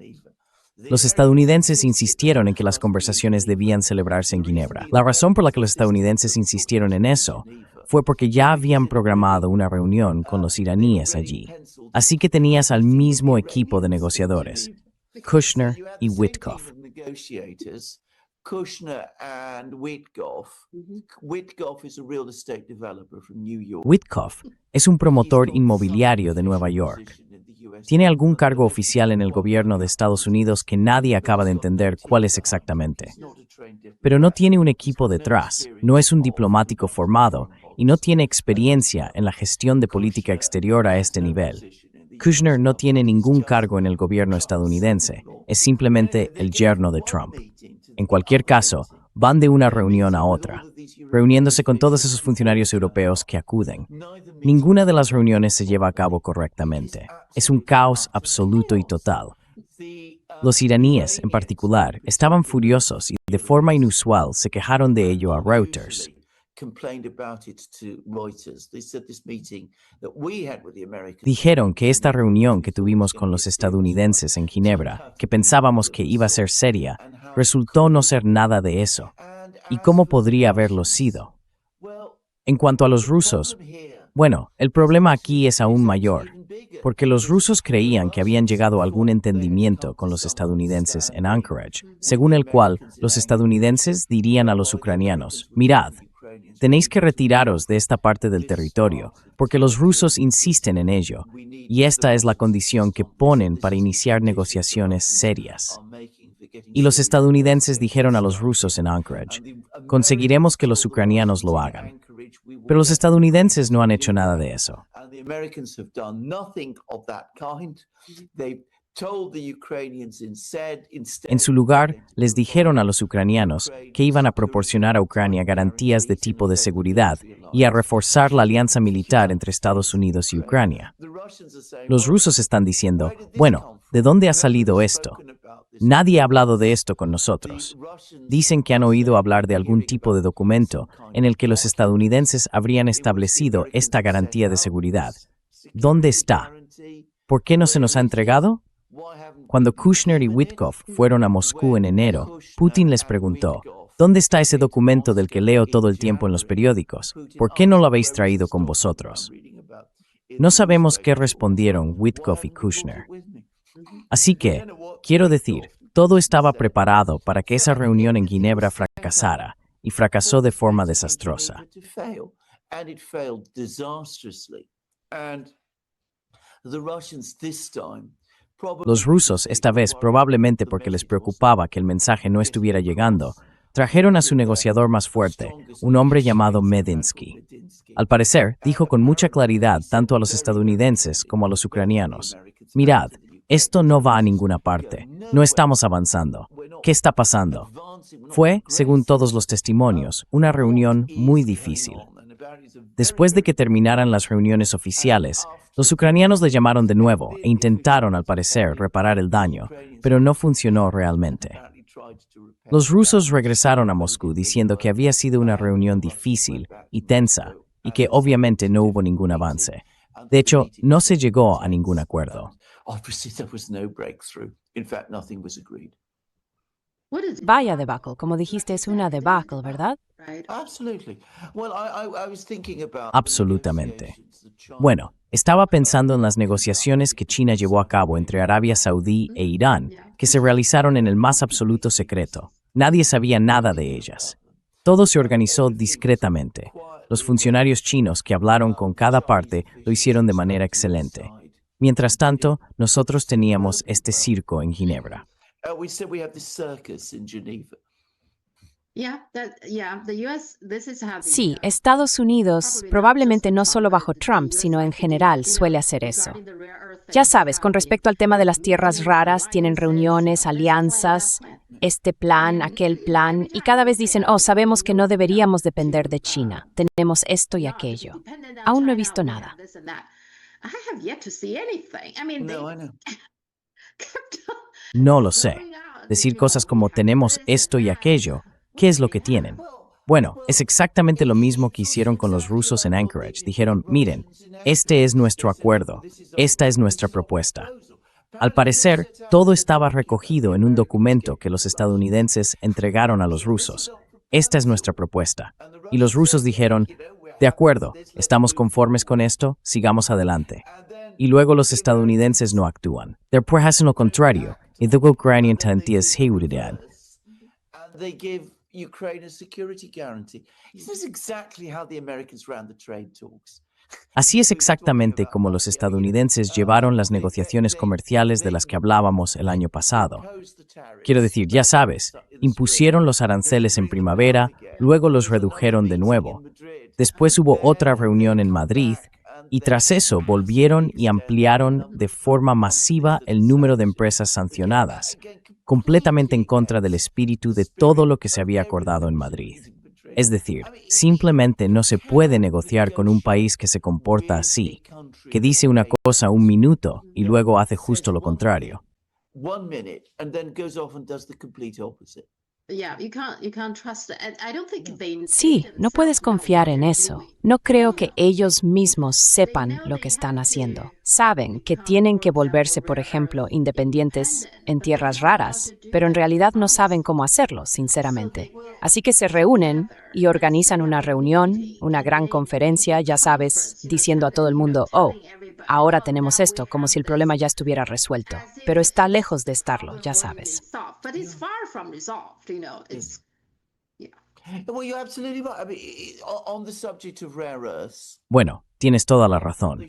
Los estadounidenses insistieron en que las conversaciones debían celebrarse en Ginebra. La razón por la que los estadounidenses insistieron en eso fue porque ya habían programado una reunión con los iraníes allí. Así que tenías al mismo equipo de negociadores, Kushner y Witkoff. Witkoff es un promotor inmobiliario de Nueva York. Tiene algún cargo oficial en el gobierno de Estados Unidos que nadie acaba de entender cuál es exactamente. Pero no tiene un equipo detrás, no es un diplomático formado y no tiene experiencia en la gestión de política exterior a este nivel. Kushner no tiene ningún cargo en el gobierno estadounidense, es simplemente el yerno de Trump. En cualquier caso, van de una reunión a otra, reuniéndose con todos esos funcionarios europeos que acuden. Ninguna de las reuniones se lleva a cabo correctamente. Es un caos absoluto y total. Los iraníes, en particular, estaban furiosos y de forma inusual se quejaron de ello a Reuters. Dijeron que esta reunión que tuvimos con los estadounidenses en Ginebra, que pensábamos que iba a ser seria, resultó no ser nada de eso. ¿Y cómo podría haberlo sido? En cuanto a los rusos, bueno, el problema aquí es aún mayor, porque los rusos creían que habían llegado a algún entendimiento con los estadounidenses en Anchorage, según el cual los estadounidenses dirían a los ucranianos, mirad, tenéis que retiraros de esta parte del territorio, porque los rusos insisten en ello, y esta es la condición que ponen para iniciar negociaciones serias. Y los estadounidenses dijeron a los rusos en Anchorage, conseguiremos que los ucranianos lo hagan. Pero los estadounidenses no han hecho nada de eso. En su lugar, les dijeron a los ucranianos que iban a proporcionar a Ucrania garantías de tipo de seguridad y a reforzar la alianza militar entre Estados Unidos y Ucrania. Los rusos están diciendo, bueno, ¿de dónde ha salido esto? Nadie ha hablado de esto con nosotros. Dicen que han oído hablar de algún tipo de documento en el que los estadounidenses habrían establecido esta garantía de seguridad. ¿Dónde está? ¿Por qué no se nos ha entregado? Cuando Kushner y Witkoff fueron a Moscú en enero, Putin les preguntó, ¿dónde está ese documento del que leo todo el tiempo en los periódicos? ¿Por qué no lo habéis traído con vosotros? No sabemos qué respondieron Witkoff y Kushner. Así que, quiero decir, todo estaba preparado para que esa reunión en Ginebra fracasara, y fracasó de forma desastrosa. Los rusos, esta vez probablemente porque les preocupaba que el mensaje no estuviera llegando, trajeron a su negociador más fuerte, un hombre llamado Medinsky. Al parecer, dijo con mucha claridad tanto a los estadounidenses como a los ucranianos: mirad, esto no va a ninguna parte, no estamos avanzando. ¿Qué está pasando? Fue, según todos los testimonios, una reunión muy difícil. Después de que terminaran las reuniones oficiales, los ucranianos le llamaron de nuevo e intentaron, al parecer, reparar el daño, pero no funcionó realmente. Los rusos regresaron a Moscú diciendo que había sido una reunión difícil y tensa y que obviamente no hubo ningún avance. De hecho, no se llegó a ningún acuerdo. Vaya debacle, como dijiste, es una debacle, ¿verdad? Absolutamente. Bueno, estaba pensando en las negociaciones que China llevó a cabo entre Arabia Saudí e Irán, que se realizaron en el más absoluto secreto. Nadie sabía nada de ellas. Todo se organizó discretamente. Los funcionarios chinos que hablaron con cada parte lo hicieron de manera excelente. Mientras tanto, nosotros teníamos este circo en Ginebra. Sí, Estados Unidos, probablemente no solo bajo Trump, sino en general, suele hacer eso. Ya sabes, con respecto al tema de las tierras raras, tienen reuniones, alianzas, este plan, aquel plan, y cada vez dicen, oh, sabemos que no deberíamos depender de China, tenemos esto y aquello. Aún no he visto nada. No lo sé. Decir cosas como tenemos esto y aquello, ¿qué es lo que tienen? Bueno, es exactamente lo mismo que hicieron con los rusos en Anchorage. Dijeron, miren, este es nuestro acuerdo, esta es nuestra propuesta. Al parecer, todo estaba recogido en un documento que los estadounidenses entregaron a los rusos. Esta es nuestra propuesta. Y los rusos dijeron, de acuerdo, estamos conformes con esto, sigamos adelante. Y luego los estadounidenses no actúan. Después hacen lo contrario, y luego Ucrania tendría seguridad. Así es exactamente como los estadounidenses llevaron las negociaciones comerciales de las que hablábamos el año pasado. Quiero decir, ya sabes, impusieron los aranceles en primavera, luego los redujeron de nuevo. Después hubo otra reunión en Madrid, y tras eso volvieron y ampliaron de forma masiva el número de empresas sancionadas, completamente en contra del espíritu de todo lo que se había acordado en Madrid. Es decir, simplemente no se puede negociar con un país que se comporta así, que dice una cosa un minuto y luego hace justo lo contrario. Sí, no puedes confiar en eso. No creo que ellos mismos sepan lo que están haciendo. Saben que tienen que volverse, por ejemplo, independientes en tierras raras, pero en realidad no saben cómo hacerlo, sinceramente. Así que se reúnen y organizan una reunión, una gran conferencia, ya sabes, diciendo a todo el mundo, oh, ahora tenemos esto, como si el problema ya estuviera resuelto. Pero está lejos de estarlo, ya sabes. Bueno, tienes toda la razón.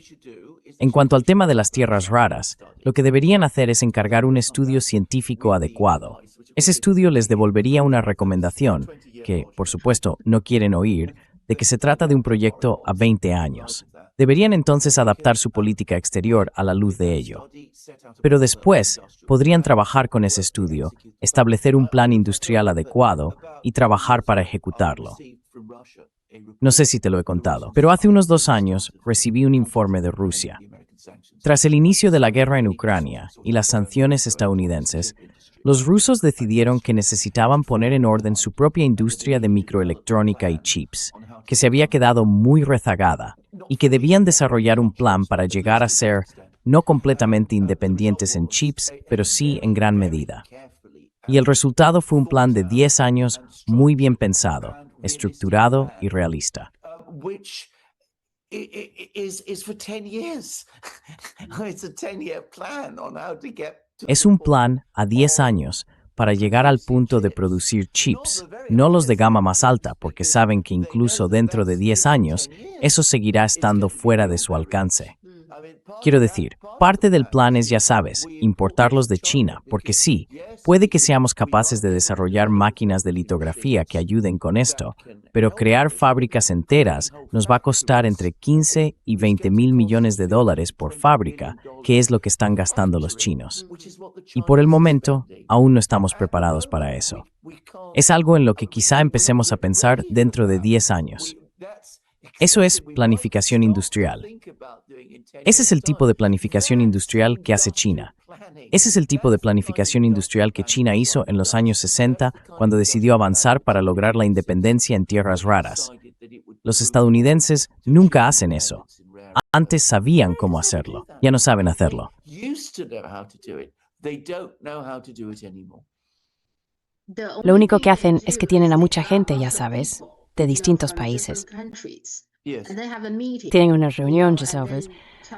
En cuanto al tema de las tierras raras, lo que deberían hacer es encargar un estudio científico adecuado. Ese estudio les devolvería una recomendación, que, por supuesto, no quieren oír, de que se trata de un proyecto a 20 años. Deberían entonces adaptar su política exterior a la luz de ello. Pero después podrían trabajar con ese estudio, establecer un plan industrial adecuado y trabajar para ejecutarlo. No sé si te lo he contado, pero hace unos 2 años recibí un informe de Rusia. Tras el inicio de la guerra en Ucrania y las sanciones estadounidenses, los rusos decidieron que necesitaban poner en orden su propia industria de microelectrónica y chips, que se había quedado muy rezagada, y que debían desarrollar un plan para llegar a ser no completamente independientes en chips, pero sí en gran medida. Y el resultado fue un plan de 10 años muy bien pensado, estructurado y realista. is for 10 years. It's a 10-year plan on how to get to Es un plan a 10 años para llegar al punto de producir chips, no los de gama más alta, porque saben que incluso dentro de 10 años, eso seguirá estando fuera de su alcance. Quiero decir, parte del plan es, ya sabes, importarlos de China, porque sí, puede que seamos capaces de desarrollar máquinas de litografía que ayuden con esto, pero crear fábricas enteras nos va a costar entre 15 y 20 mil millones de dólares por fábrica, que es lo que están gastando los chinos. Y por el momento, aún no estamos preparados para eso. Es algo en lo que quizá empecemos a pensar dentro de 10 años. Eso es planificación industrial. Ese es el tipo de planificación industrial que hace China. Ese es el tipo de planificación industrial que China hizo en los años 60 cuando decidió avanzar para lograr la independencia en tierras raras. Los estadounidenses nunca hacen eso. Antes sabían cómo hacerlo. Ya no saben hacerlo. Lo único que hacen es que tienen a mucha gente, ya sabes, de distintos países. Tienen una reunión, ya sabes.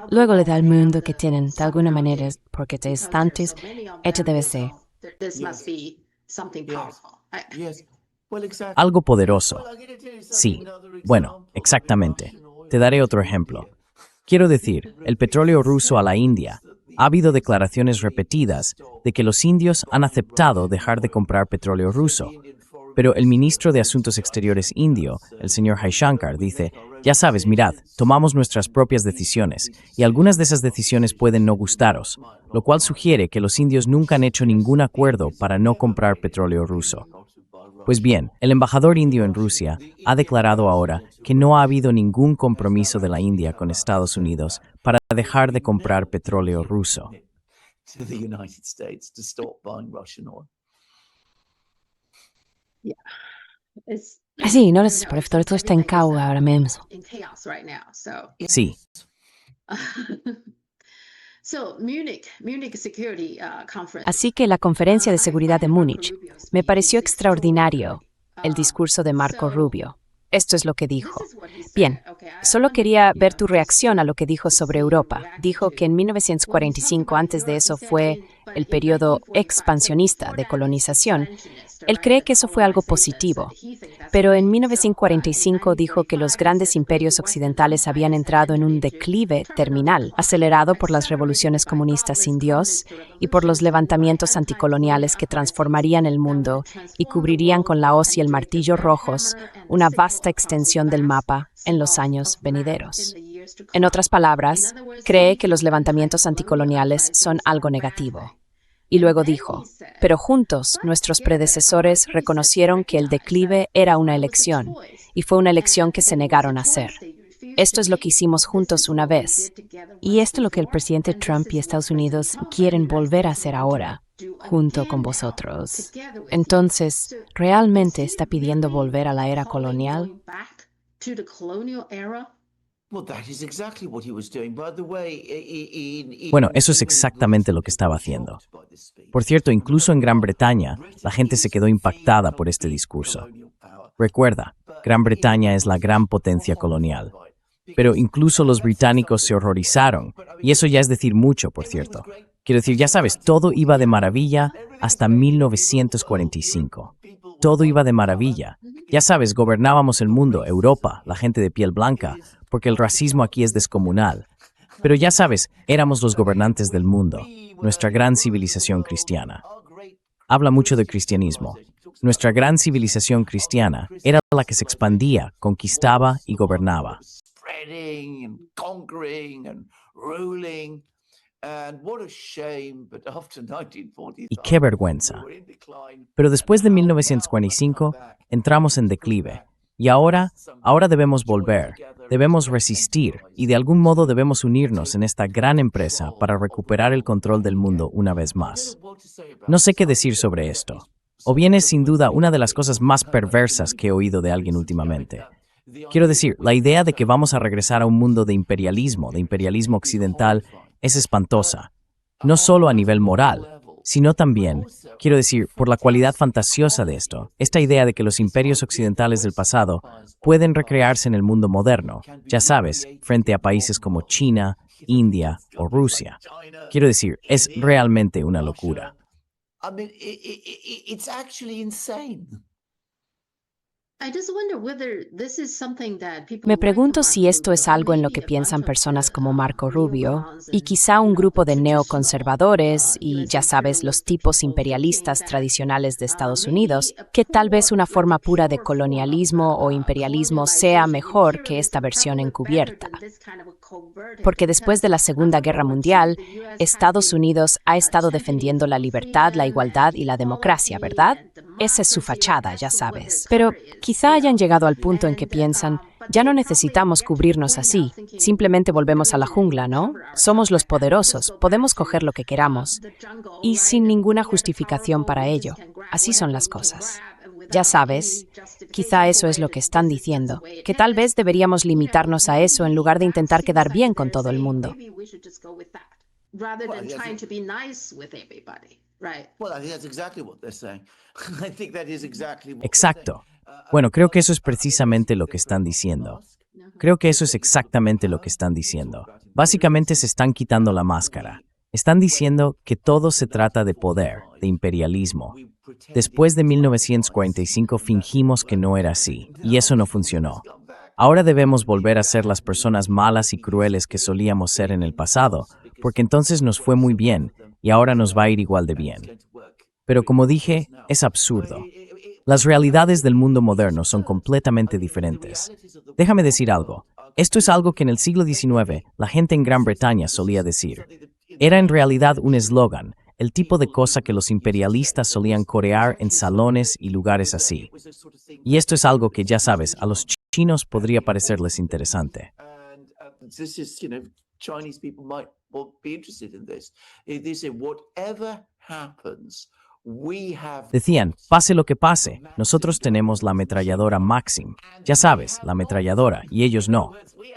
Luego le da al mundo que tienen, de alguna manera, porque te instantes, hecho debe ser. Algo poderoso. Sí. Bueno, exactamente. Te daré otro ejemplo. Quiero decir, el petróleo ruso a la India. Ha habido declaraciones repetidas de que los indios han aceptado dejar de comprar petróleo ruso. Pero el ministro de Asuntos Exteriores indio, el señor Jaishankar, dice, ya sabes, mirad, tomamos nuestras propias decisiones, y algunas de esas decisiones pueden no gustaros, lo cual sugiere que los indios nunca han hecho ningún acuerdo para no comprar petróleo ruso. Pues bien, el embajador indio en Rusia ha declarado ahora que no ha habido ningún compromiso de la India con Estados Unidos para dejar de comprar petróleo ruso. Sí, no les parece, todo está en caos ahora mismo. Sí. Así que la conferencia de seguridad de Múnich me pareció extraordinario, el discurso de Marco Rubio. Esto es lo que dijo. Bien, solo quería ver tu reacción a lo que dijo sobre Europa. Dijo que en 1945, antes de eso, fue el periodo expansionista de colonización. Él cree que eso fue algo positivo. Pero en 1945 dijo que los grandes imperios occidentales habían entrado en un declive terminal, acelerado por las revoluciones comunistas sin Dios y por los levantamientos anticoloniales que transformarían el mundo y cubrirían con la hoz y el martillo rojos una vasta extensión del mapa en los años venideros. En otras palabras, cree que los levantamientos anticoloniales son algo negativo. Y luego dijo, pero juntos nuestros predecesores reconocieron que el declive era una elección, y fue una elección que se negaron a hacer. Esto es lo que hicimos juntos una vez, y esto es lo que el presidente Trump y Estados Unidos quieren volver a hacer ahora, junto con vosotros. Entonces, ¿realmente está pidiendo volver a la era colonial? Bueno, eso es exactamente lo que estaba haciendo. Por cierto, incluso en Gran Bretaña, la gente se quedó impactada por este discurso. Recuerda, Gran Bretaña es la gran potencia colonial. Pero incluso los británicos se horrorizaron, y eso ya es decir mucho, por cierto. Quiero decir, ya sabes, todo iba de maravilla hasta 1945. Todo iba de maravilla. Ya sabes, gobernábamos el mundo, Europa, la gente de piel blanca, porque el racismo aquí es descomunal. Pero ya sabes, éramos los gobernantes del mundo, nuestra gran civilización cristiana. Habla mucho de cristianismo. Nuestra gran civilización cristiana era la que se expandía, conquistaba y gobernaba. Y qué vergüenza. Pero después de 1945, entramos en declive. Y ahora debemos volver, debemos resistir y de algún modo debemos unirnos en esta gran empresa para recuperar el control del mundo una vez más. No sé qué decir sobre esto. O bien es sin duda una de las cosas más perversas que he oído de alguien últimamente. Quiero decir, la idea de que vamos a regresar a un mundo de imperialismo occidental, es espantosa. No solo a nivel moral, sino también, quiero decir, por la cualidad fantasiosa de esto, esta idea de que los imperios occidentales del pasado pueden recrearse en el mundo moderno, ya sabes, frente a países como China, India o Rusia. Quiero decir, es realmente una locura. I mean, it's actually insane. Me pregunto si esto es algo en lo que piensan personas como Marco Rubio y quizá un grupo de neoconservadores y, ya sabes, los tipos imperialistas tradicionales de Estados Unidos, que tal vez una forma pura de colonialismo o imperialismo sea mejor que esta versión encubierta. Porque después de la Segunda Guerra Mundial, Estados Unidos ha estado defendiendo la libertad, la igualdad y la democracia, ¿verdad? Esa es su fachada, ya sabes. Pero quizá hayan llegado al punto en que piensan, ya no necesitamos cubrirnos así, simplemente volvemos a la jungla, ¿no? Somos los poderosos, podemos coger lo que queramos. Y sin ninguna justificación para ello. Así son las cosas. Ya sabes, quizá eso es lo que están diciendo, que tal vez deberíamos limitarnos a eso en lugar de intentar quedar bien con todo el mundo. Well, I think that's exactly what they're saying. I think that is exactly what they're Exacto. saying. Bueno, creo que eso es precisamente lo que están diciendo. Creo que eso es exactamente lo que están diciendo. Básicamente se están quitando la máscara. Están diciendo que todo se trata de poder, de imperialismo. Después de 1945 fingimos que no era así, y eso no funcionó. Ahora debemos volver a ser las personas malas y crueles que solíamos ser en el pasado, porque entonces nos fue muy bien, y ahora nos va a ir igual de bien. Pero como dije, es absurdo. Las realidades del mundo moderno son completamente diferentes. Déjame decir algo. Esto es algo que en el siglo XIX la gente en Gran Bretaña solía decir. Era en realidad un eslogan, el tipo de cosa que los imperialistas solían corear en salones y lugares así. Y esto es algo que, ya sabes, a los chinos podría parecerles interesante. And this is, Chinese people might be interested in this. They say, whatever happens, we have. Decían, pase lo que pase, nosotros tenemos la ametralladora Maxim. Ya sabes, la ametralladora, y ellos no.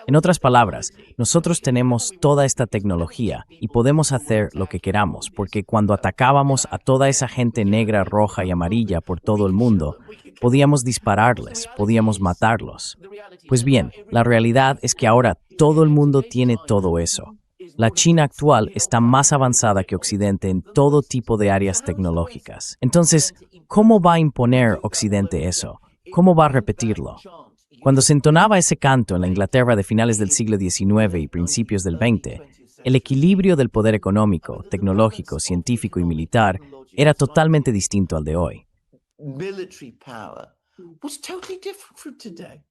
En otras palabras, nosotros tenemos toda esta tecnología y podemos hacer lo que queramos, porque cuando atacábamos a toda esa gente negra, roja y amarilla por todo el mundo, podíamos dispararles, podíamos matarlos. Pues bien, la realidad es que ahora todo el mundo tiene todo eso. La China actual está más avanzada que Occidente en todo tipo de áreas tecnológicas. Entonces, ¿cómo va a imponer Occidente eso? ¿Cómo va a repetirlo? Cuando se entonaba ese canto en la Inglaterra de finales del siglo XIX y principios del XX, el equilibrio del poder económico, tecnológico, científico y militar era totalmente distinto al de hoy. Military power was totally different from today.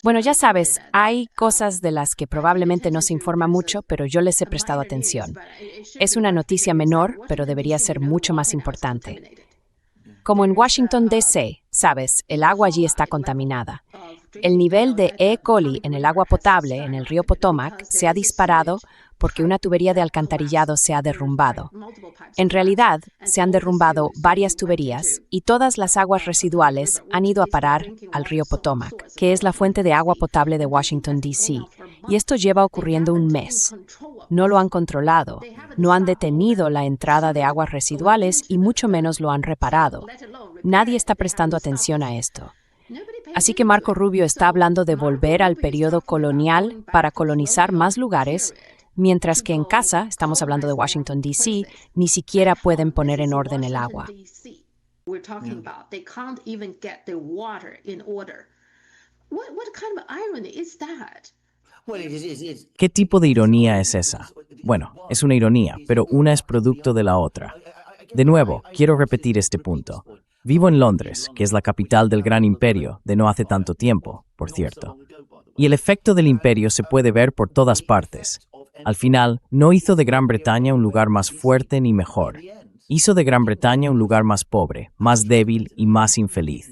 Bueno, ya sabes, hay cosas de las que probablemente no se informa mucho, pero yo les he prestado atención. Es una noticia menor, pero debería ser mucho más importante. Como en Washington, D.C., sabes, el agua allí está contaminada. El nivel de E. coli en el agua potable en el río Potomac se ha disparado porque una tubería de alcantarillado se ha derrumbado. En realidad, se han derrumbado varias tuberías y todas las aguas residuales han ido a parar al río Potomac, que es la fuente de agua potable de Washington, D.C., y esto lleva ocurriendo un mes. No lo han controlado, no han detenido la entrada de aguas residuales y mucho menos lo han reparado. Nadie está prestando atención a esto. Así que Marco Rubio está hablando de volver al periodo colonial para colonizar más lugares, mientras que en casa, estamos hablando de Washington, D.C., ni siquiera pueden poner en orden el agua. Well, it ¿Qué tipo de ironía es esa? Bueno, es una ironía, pero una es producto de la otra. De nuevo, quiero repetir este punto. Vivo en Londres, que es la capital del gran imperio de no hace tanto tiempo, por cierto. Y el efecto del imperio se puede ver por todas partes. Al final, no hizo de Gran Bretaña un lugar más fuerte ni mejor. Hizo de Gran Bretaña un lugar más pobre, más débil y más infeliz.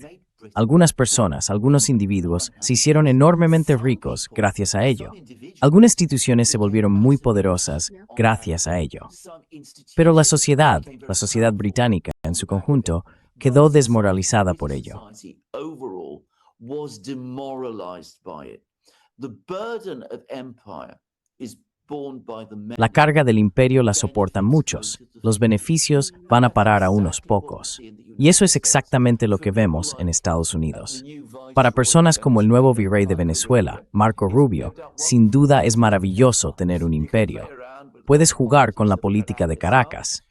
Algunas personas, algunos individuos, se hicieron enormemente ricos gracias a ello. Algunas instituciones se volvieron muy poderosas gracias a ello. Pero la sociedad británica en su conjunto, quedó desmoralizada por ello. society overall was demoralized by it. The burden of empire La carga del imperio la soportan muchos. Los beneficios van a parar a unos pocos. Y eso es exactamente lo que vemos en Estados Unidos. Para personas como el nuevo virrey de Venezuela, Marco Rubio, sin duda es maravilloso tener un imperio. Puedes jugar con la política de Caracas.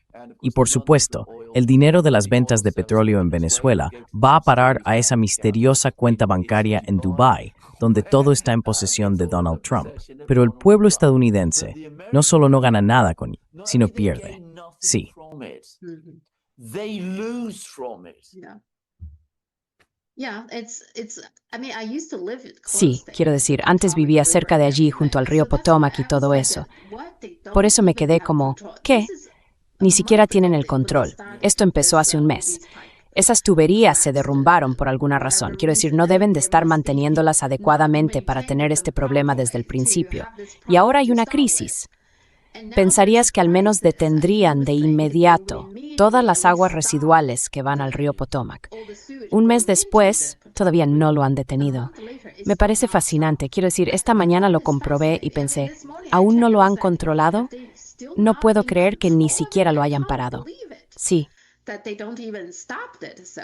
Y por supuesto, el dinero de las ventas de petróleo en Venezuela va a parar a esa misteriosa cuenta bancaria en Dubái, donde todo está en posesión de Donald Trump. Pero el pueblo estadounidense no solo no gana nada con ello, sino pierde. Sí. Mhm. They lose from it. Yeah. Yeah, I mean, I used to live Sí, close there. quiero decir, antes vivía cerca de allí junto al río Potomac y todo eso. Por eso me quedé como, ¿qué? Ni siquiera tienen el control. Esto empezó hace un mes. Esas tuberías se derrumbaron por alguna razón. Quiero decir, no deben de estar manteniéndolas adecuadamente para tener este problema desde el principio. Y ahora hay una crisis. Pensarías que al menos detendrían de inmediato todas las aguas residuales que van al río Potomac. Un mes después, todavía no lo han detenido. Me parece fascinante. Quiero decir, esta mañana lo comprobé y pensé, ¿aún no lo han controlado? No puedo creer que ni siquiera lo hayan parado. Sí, That they don't even stop it. So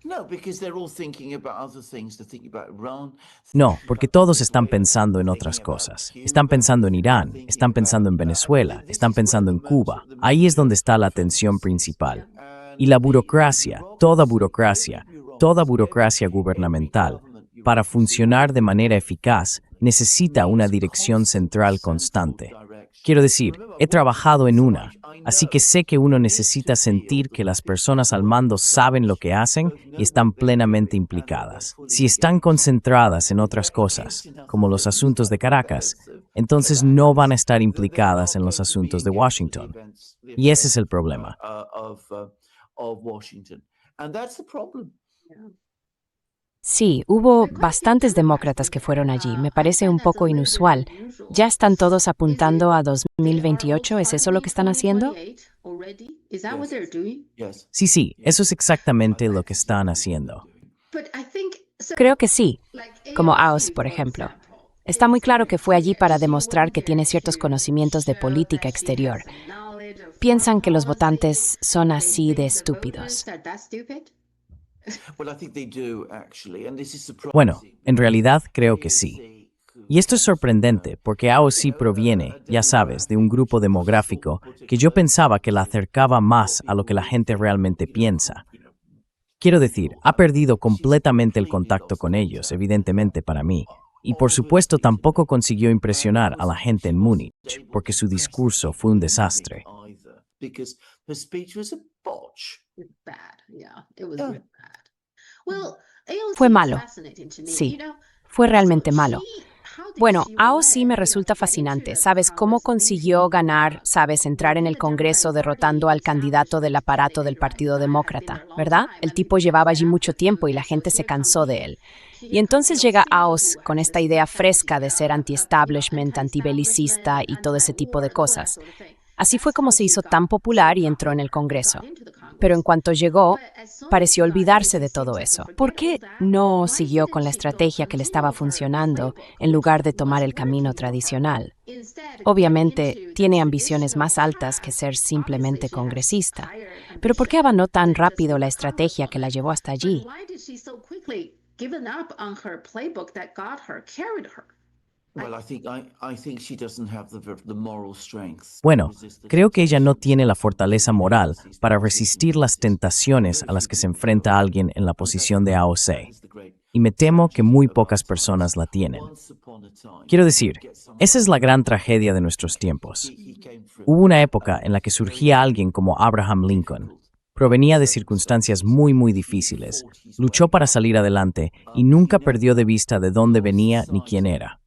No, because they're all thinking about other things. They're thinking about Iran. No, porque todos están pensando en otras cosas. Están pensando en Irán, están pensando en Venezuela, están pensando en Cuba. Ahí es donde está la atención principal. Y la burocracia, toda burocracia gubernamental, para funcionar de manera eficaz, necesita una dirección central constante. Quiero decir, he trabajado en una, así que sé que uno necesita sentir que las personas al mando saben lo que hacen y están plenamente implicadas. Si están concentradas en otras cosas, como los asuntos de Caracas, entonces no van a estar implicadas en los asuntos de Washington. Y ese es el problema. Of Washington. And that's the problem. sí, hubo bastantes demócratas que fueron allí. Me parece un poco inusual. ¿Ya están todos apuntando a 2028? ¿Es eso lo que están haciendo? Is that what they're doing? Yes. Sí, eso es exactamente lo que están haciendo. But I think Creo que sí, como Aus, por ejemplo. Está muy claro que fue allí para demostrar que tiene ciertos conocimientos de política exterior. Piensan que los votantes son así de estúpidos. Well, I think they do actually, and this is surprising. Bueno, en realidad creo que sí. Y esto es sorprendente porque AOC proviene, ya sabes, de un grupo demográfico que yo pensaba que la acercaba más a lo que la gente realmente piensa. Quiero decir, ha perdido completamente el contacto con ellos, evidentemente para mí. Y por supuesto tampoco consiguió impresionar a la gente en Múnich, porque su discurso fue un desastre. Either, because her speech was a botch. Bad, yeah, it was Yeah. real bad. Well, AOC Fue is malo. fascinating to me, Sí, you know. fue realmente So malo. how did Bueno, she AOC rise, me you resulta know, to get into fascinante. the ¿Sabes cómo Congress, consiguió maybe, ganar, sabes, entrar en el Congreso derrotando al candidato del aparato del Partido Demócrata, ¿verdad? El tipo llevaba allí mucho tiempo y la gente se cansó de él. Y entonces llega AOC con esta idea fresca de ser anti-establishment, antibelicista y todo ese tipo de cosas. Así fue como se hizo tan popular y entró en el Congreso. Pero en cuanto llegó, pareció olvidarse de todo eso. ¿Por qué no siguió con la estrategia que le estaba funcionando en lugar de tomar el camino tradicional? Obviamente, tiene ambiciones más altas que ser simplemente congresista. Pero ¿por qué abandonó tan rápido la estrategia que la llevó hasta allí? Well, I think she doesn't have the moral strength. Bueno, creo que ella no tiene la fortaleza moral para resistir las tentaciones a las que se enfrenta alguien en la posición de AOC. Y me temo que muy pocas personas la tienen. Quiero decir, esa es la gran tragedia de nuestros tiempos. Hubo una época en la que surgía alguien como Abraham Lincoln. Provenía de circunstancias muy difíciles, luchó para salir adelante y nunca perdió de vista de dónde venía ni quién era.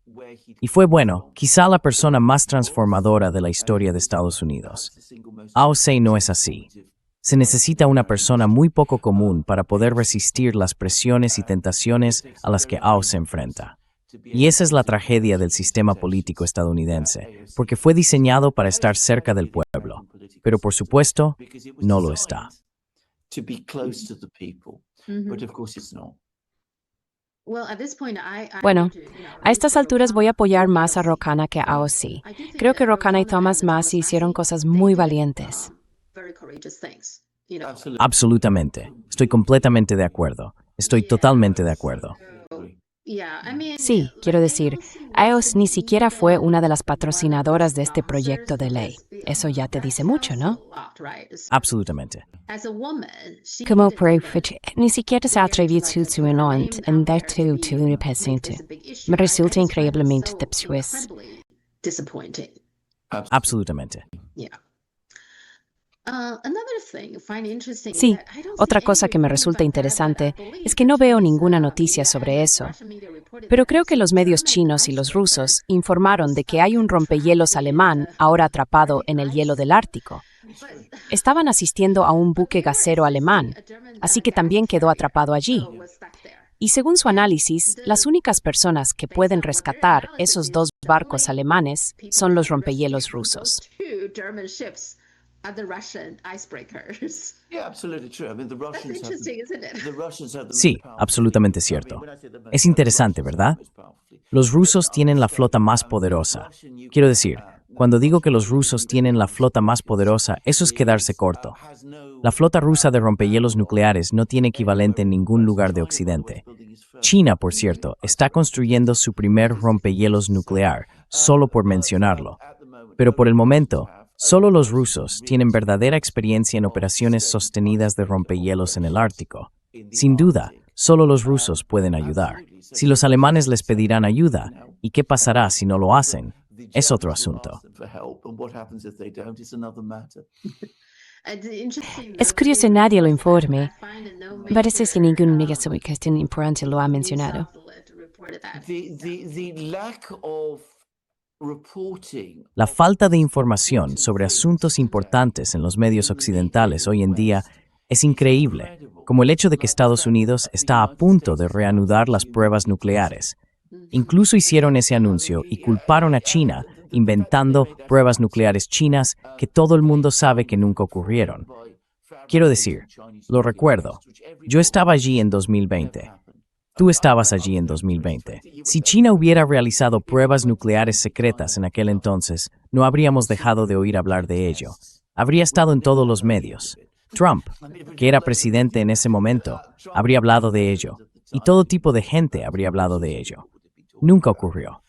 Y fue, bueno, quizá la persona más transformadora de la historia de Estados Unidos. AOC no es así. Se necesita una persona muy poco común para poder resistir las presiones y tentaciones a las que AOC se enfrenta. Y esa es la tragedia del sistema político estadounidense, porque fue diseñado para estar cerca del pueblo, pero por supuesto, no lo está. To be close to the people, but of course it's not. Bueno, a estas alturas voy a apoyar más a Ro Khanna que a AOC. Creo que Ro Khanna y Thomas Massie hicieron cosas muy valientes. Absolutely. Absolutamente. Estoy completamente de acuerdo. Estoy totalmente de acuerdo. Sí, quiero decir, AOC ni siquiera fue una de las patrocinadoras de este proyecto de ley. Eso ya te dice mucho, ¿no? Absolutamente. Como prefet, ni siquiera se atrevió su enorme en dar tu presente. Me resulta increíblemente decepcionante. Absolutamente. Sí, otra cosa que me resulta interesante es que no veo ninguna noticia sobre eso. Pero creo que los medios chinos y los rusos informaron de que hay un rompehielos alemán ahora atrapado en el hielo del Ártico. Estaban asistiendo a un buque gasero alemán, así que también quedó atrapado allí. Y según su análisis, las únicas personas que pueden rescatar esos dos barcos alemanes son los rompehielos rusos. Yeah, absolutely true. I mean, the Russians have the Russians have the Sí, most powerful absolutamente fleet. I mean, cierto. when I say the most Es interesante, powerful, ¿verdad? most powerful fleet. Los rusos tienen la flota más poderosa. Quiero decir, cuando digo que los rusos tienen la flota más poderosa, eso es quedarse corto. La flota rusa de rompehielos nucleares no tiene equivalente en ningún lugar de Occidente. China, por cierto, está construyendo su primer rompehielos nuclear, solo por mencionarlo. Pero por el momento, solo los rusos tienen verdadera experiencia en operaciones sostenidas de rompehielos en el Ártico. Sin duda, solo los rusos pueden ayudar. Si los alemanes les pedirán ayuda, ¿y qué pasará si no lo hacen? Es otro asunto. Es curioso, nadie lo informe. Parece que ningún medio sobre cuestión importante lo ha mencionado. La falta de información sobre asuntos importantes en los medios occidentales hoy en día es increíble, como el hecho de que Estados Unidos está a punto de reanudar las pruebas nucleares. Incluso hicieron ese anuncio y culparon a China, inventando pruebas nucleares chinas que todo el mundo sabe que nunca ocurrieron. Quiero decir, lo recuerdo, yo estaba allí en 2020. Tú estabas allí en 2020. Si China hubiera realizado pruebas nucleares secretas en aquel entonces, no habríamos dejado de oír hablar de ello. Habría estado en todos los medios. Trump, que era presidente en ese momento, habría hablado de ello, y todo tipo de gente habría hablado de ello. Nunca ocurrió.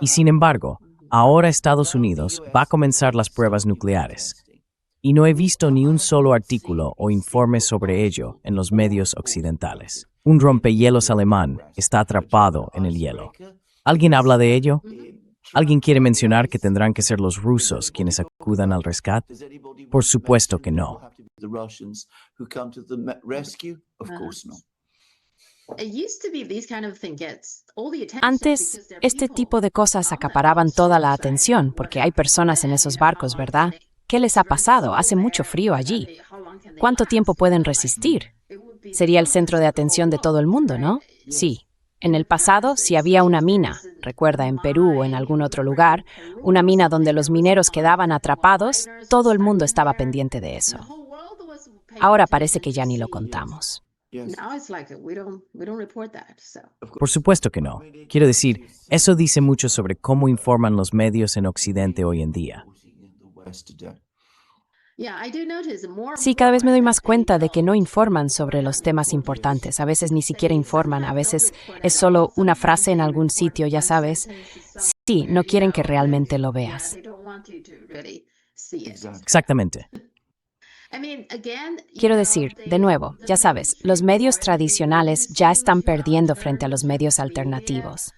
Y sin embargo, ahora Estados Unidos va a comenzar las pruebas nucleares. Y no he visto ni un solo artículo o informe sobre ello en los medios occidentales. Un rompehielos alemán está atrapado en el hielo. ¿Alguien habla de ello? ¿Alguien quiere mencionar que tendrán que ser los rusos quienes acudan al rescate? Por supuesto que no. Antes, este tipo de cosas acaparaban toda la atención porque hay personas en esos barcos, ¿verdad? ¿Qué les ha pasado? Hace mucho frío allí. ¿Cuánto tiempo pueden resistir? Sería el centro de atención de todo el mundo, ¿no? Sí. En el pasado, si había una mina, recuerda, en Perú o en algún otro lugar, una mina donde los mineros quedaban atrapados, todo el mundo estaba pendiente de eso. Ahora parece que ya ni lo contamos. Por supuesto que no. Quiero decir, eso dice mucho sobre cómo informan los medios en Occidente hoy en día. Sí, cada vez me doy más cuenta de que no informan sobre los temas importantes. A veces ni siquiera informan, a veces es solo una frase en algún sitio, ya sabes. Sí, no quieren que realmente lo veas. Exactamente. Quiero decir, de nuevo, ya sabes, los medios tradicionales ya están perdiendo frente a los medios alternativos.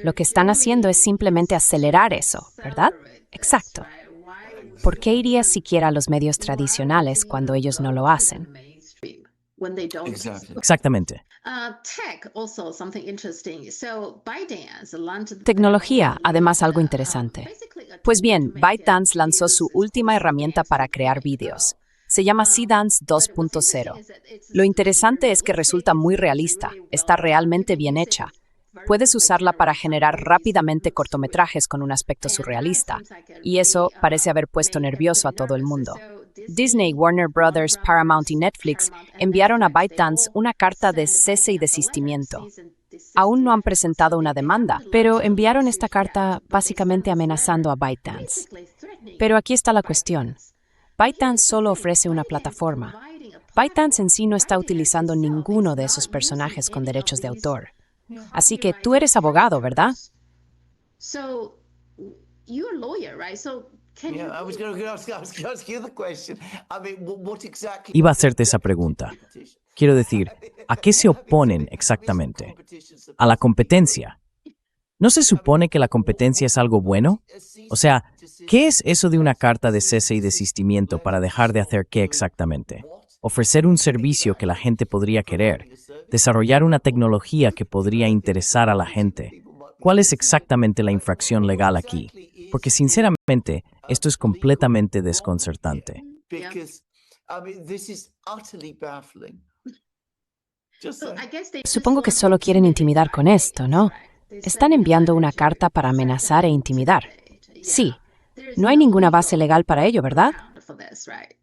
Lo que están haciendo es simplemente acelerar eso, ¿verdad? Exacto. ¿Por qué irías siquiera a los medios tradicionales cuando ellos no lo hacen? Exactamente. Tecnología, además algo interesante. Pues bien, ByteDance lanzó su última herramienta para crear vídeos. Se llama Seedance 2.0. Lo interesante es que resulta muy realista, está realmente bien hecha. Puedes usarla para generar rápidamente cortometrajes con un aspecto surrealista, y eso parece haber puesto nervioso a todo el mundo. Disney, Warner Brothers, Paramount y Netflix enviaron a ByteDance una carta de cese y desistimiento. Aún no han presentado una demanda, pero enviaron esta carta básicamente amenazando a ByteDance. Pero aquí está la cuestión. ByteDance solo ofrece una plataforma. ByteDance en sí no está utilizando ninguno de esos personajes con derechos de autor. Así que tú eres abogado, ¿verdad? So you're a lawyer, right? So can Yeah, you I was going to ask you the question. I mean, what exactly? Iba a hacerte esa pregunta. Quiero decir, ¿a qué se oponen exactamente? ¿A la competencia? ¿No se supone que la competencia es algo bueno? O sea, ¿qué es eso de una carta de cese y desistimiento para dejar de hacer qué exactamente? Ofrecer un servicio que la gente podría querer, desarrollar una tecnología que podría interesar a la gente. ¿Cuál es exactamente la infracción legal aquí? Porque sinceramente, esto es completamente desconcertante. Because I mean, this is utterly baffling. Just So saying. I guess they Supongo que solo quieren intimidar con esto, ¿no? Están enviando una carta para amenazar e intimidar. Sí, no hay ninguna base legal para ello, ¿verdad? for this, right?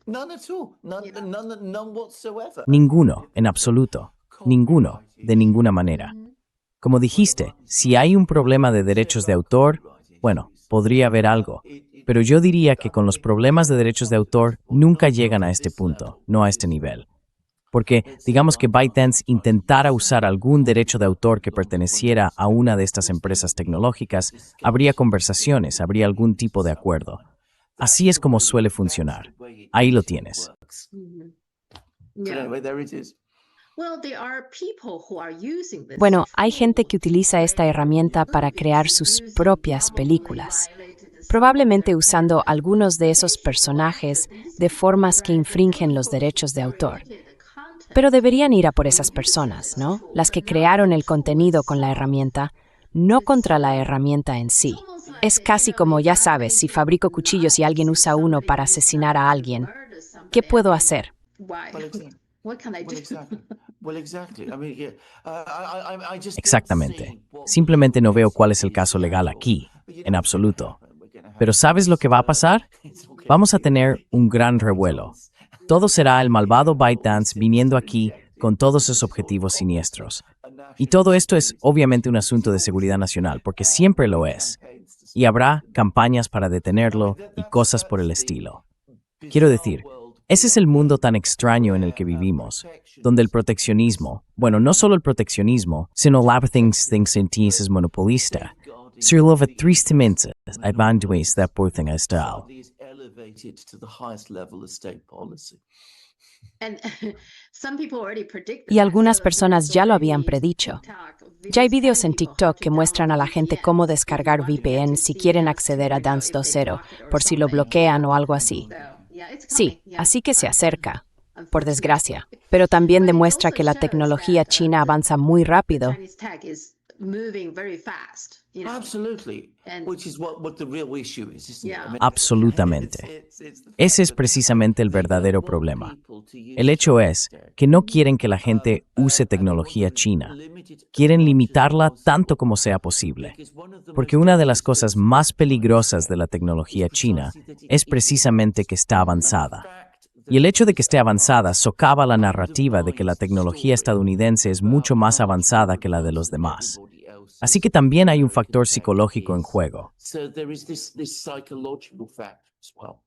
None at all. None whatsoever. Ninguno, en absoluto. Ninguno, de ninguna manera. Como dijiste, si hay un problema de derechos de autor, bueno, podría haber algo. Pero yo diría que con los problemas de derechos de autor nunca llegan a este punto, no a este nivel. Porque digamos que ByteDance intentara usar algún derecho de autor que perteneciera a una de estas empresas tecnológicas, habría conversaciones, habría algún tipo de acuerdo. Así es como suele funcionar. Ahí lo tienes. But anyway, there it is. Well, there are people who are using this. Bueno, hay gente que utiliza esta herramienta para crear sus propias películas, probablemente usando algunos de esos personajes de formas que infringen los derechos de autor. Pero deberían ir a por esas personas, ¿no? Las que crearon el contenido con la herramienta, no contra la herramienta en sí. Es casi como, ya sabes, si fabrico cuchillos y alguien usa uno para asesinar a alguien, ¿qué puedo hacer? Why? Well, exactly. What can I do? Well, exactly. Well, exactly. I mean, yeah, I just don't Exactamente. see what- Simplemente no veo cuál es el caso legal aquí, en absoluto. Pero ¿sabes lo que va a pasar? Vamos a tener un gran revuelo. Todo será el malvado ByteDance viniendo aquí con todos sus objetivos siniestros. Y todo esto es obviamente un asunto de seguridad nacional, porque siempre lo es. Y habrá campañas para detenerlo y cosas por el estilo. Quiero decir, ese es el mundo tan extraño en el que vivimos, donde el proteccionismo, bueno, no solo el proteccionismo, sino es monopolista. Tristemente, hay bandues de porten a estal. is elevated to the highest level of state policy. And some people already predict Y algunas personas ya lo habían predicho. Ya hay videos en TikTok que muestran a la gente cómo descargar VPN si quieren acceder a Dance 2.0, por si lo bloquean o algo así. Sí, así que se acerca, por desgracia. Pero también demuestra que la tecnología china avanza muy rápido. Chinese tech is moving very fast, you know. Absolutely. And- Which is what the real issue is, isn't it? Yeah. I mean, Absolutamente. it's the Ese es precisamente el verdadero problema. El hecho es que no quieren que la gente use tecnología china. Quieren limitarla tanto como sea posible. Porque una de las cosas más peligrosas de la tecnología china es precisamente que está avanzada. Y el hecho de que esté avanzada socava la narrativa de que la tecnología estadounidense es mucho más avanzada que la de los demás. Así que también hay un factor psicológico en juego. So there is this psychological factor as well.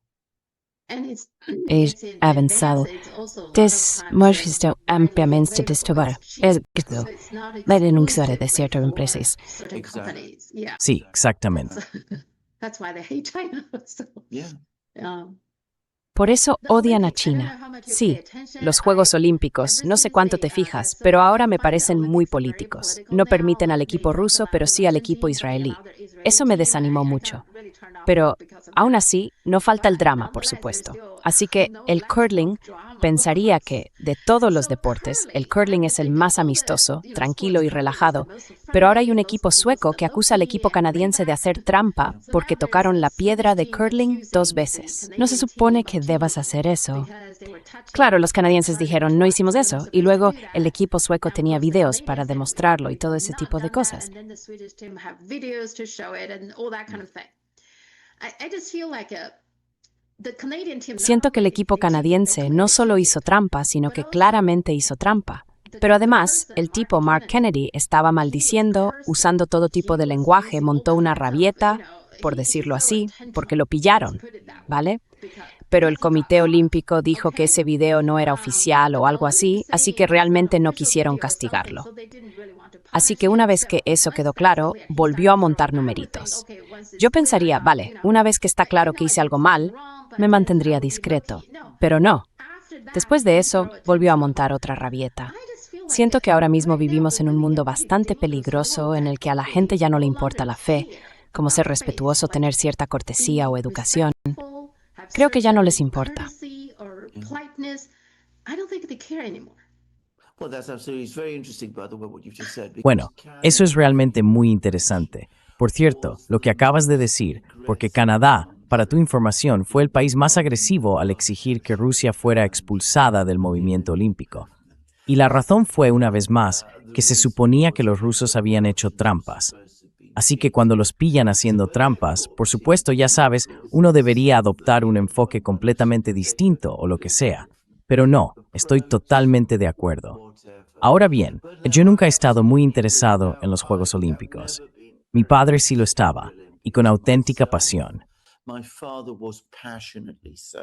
And it's avanzado. Desmuestra ampliamente destruir el grito la denuncia de ciertas empresas. Exactly. Yeah. Sí, exactamente. That's why they hate China. So, Yeah. Por eso odian a China. Sí, los Juegos Olímpicos, no sé cuánto te fijas, pero ahora me parecen muy políticos. No permiten al equipo ruso, pero sí al equipo israelí. Eso me desanimó mucho. Pero, aún así, no falta el drama, por supuesto. Así que el curling, pensaría que, de todos los deportes, el curling es el más amistoso, tranquilo y relajado, pero ahora hay un equipo sueco que acusa al equipo canadiense de hacer trampa porque tocaron la piedra de curling 2 veces. No se supone que debas hacer eso. Claro, los canadienses dijeron, no hicimos eso, y luego el equipo sueco tenía videos para demostrarlo y todo ese tipo de cosas. Siento que el equipo canadiense no solo hizo trampa, sino que claramente hizo trampa. Pero además, el tipo Mark Kennedy estaba maldiciendo, usando todo tipo de lenguaje, montó una rabieta, por decirlo así, porque lo pillaron, ¿vale? Pero el Comité Olímpico dijo que ese video no era oficial o algo así, así que realmente no quisieron castigarlo. Así que una vez que eso quedó claro, volvió a montar numeritos. Yo pensaría, vale, una vez que está claro que hice algo mal, me mantendría discreto. Pero no. Después de eso, volvió a montar otra rabieta. Siento que ahora mismo vivimos en un mundo bastante peligroso en el que a la gente ya no le importa la fe, como ser respetuoso, tener cierta cortesía o educación. Creo que ya no les importa. Bueno, eso es realmente muy interesante. Por cierto, lo que acabas de decir, porque Canadá, para tu información, fue el país más agresivo al exigir que Rusia fuera expulsada del movimiento olímpico. Y la razón fue, una vez más, que se suponía que los rusos habían hecho trampas. Así que cuando los pillan haciendo trampas, por supuesto, ya sabes, uno debería adoptar un enfoque completamente distinto o lo que sea. Pero no, estoy totalmente de acuerdo. Ahora bien, yo nunca he estado muy interesado en los Juegos Olímpicos. Mi padre sí lo estaba, y con auténtica pasión. My father was passionately so.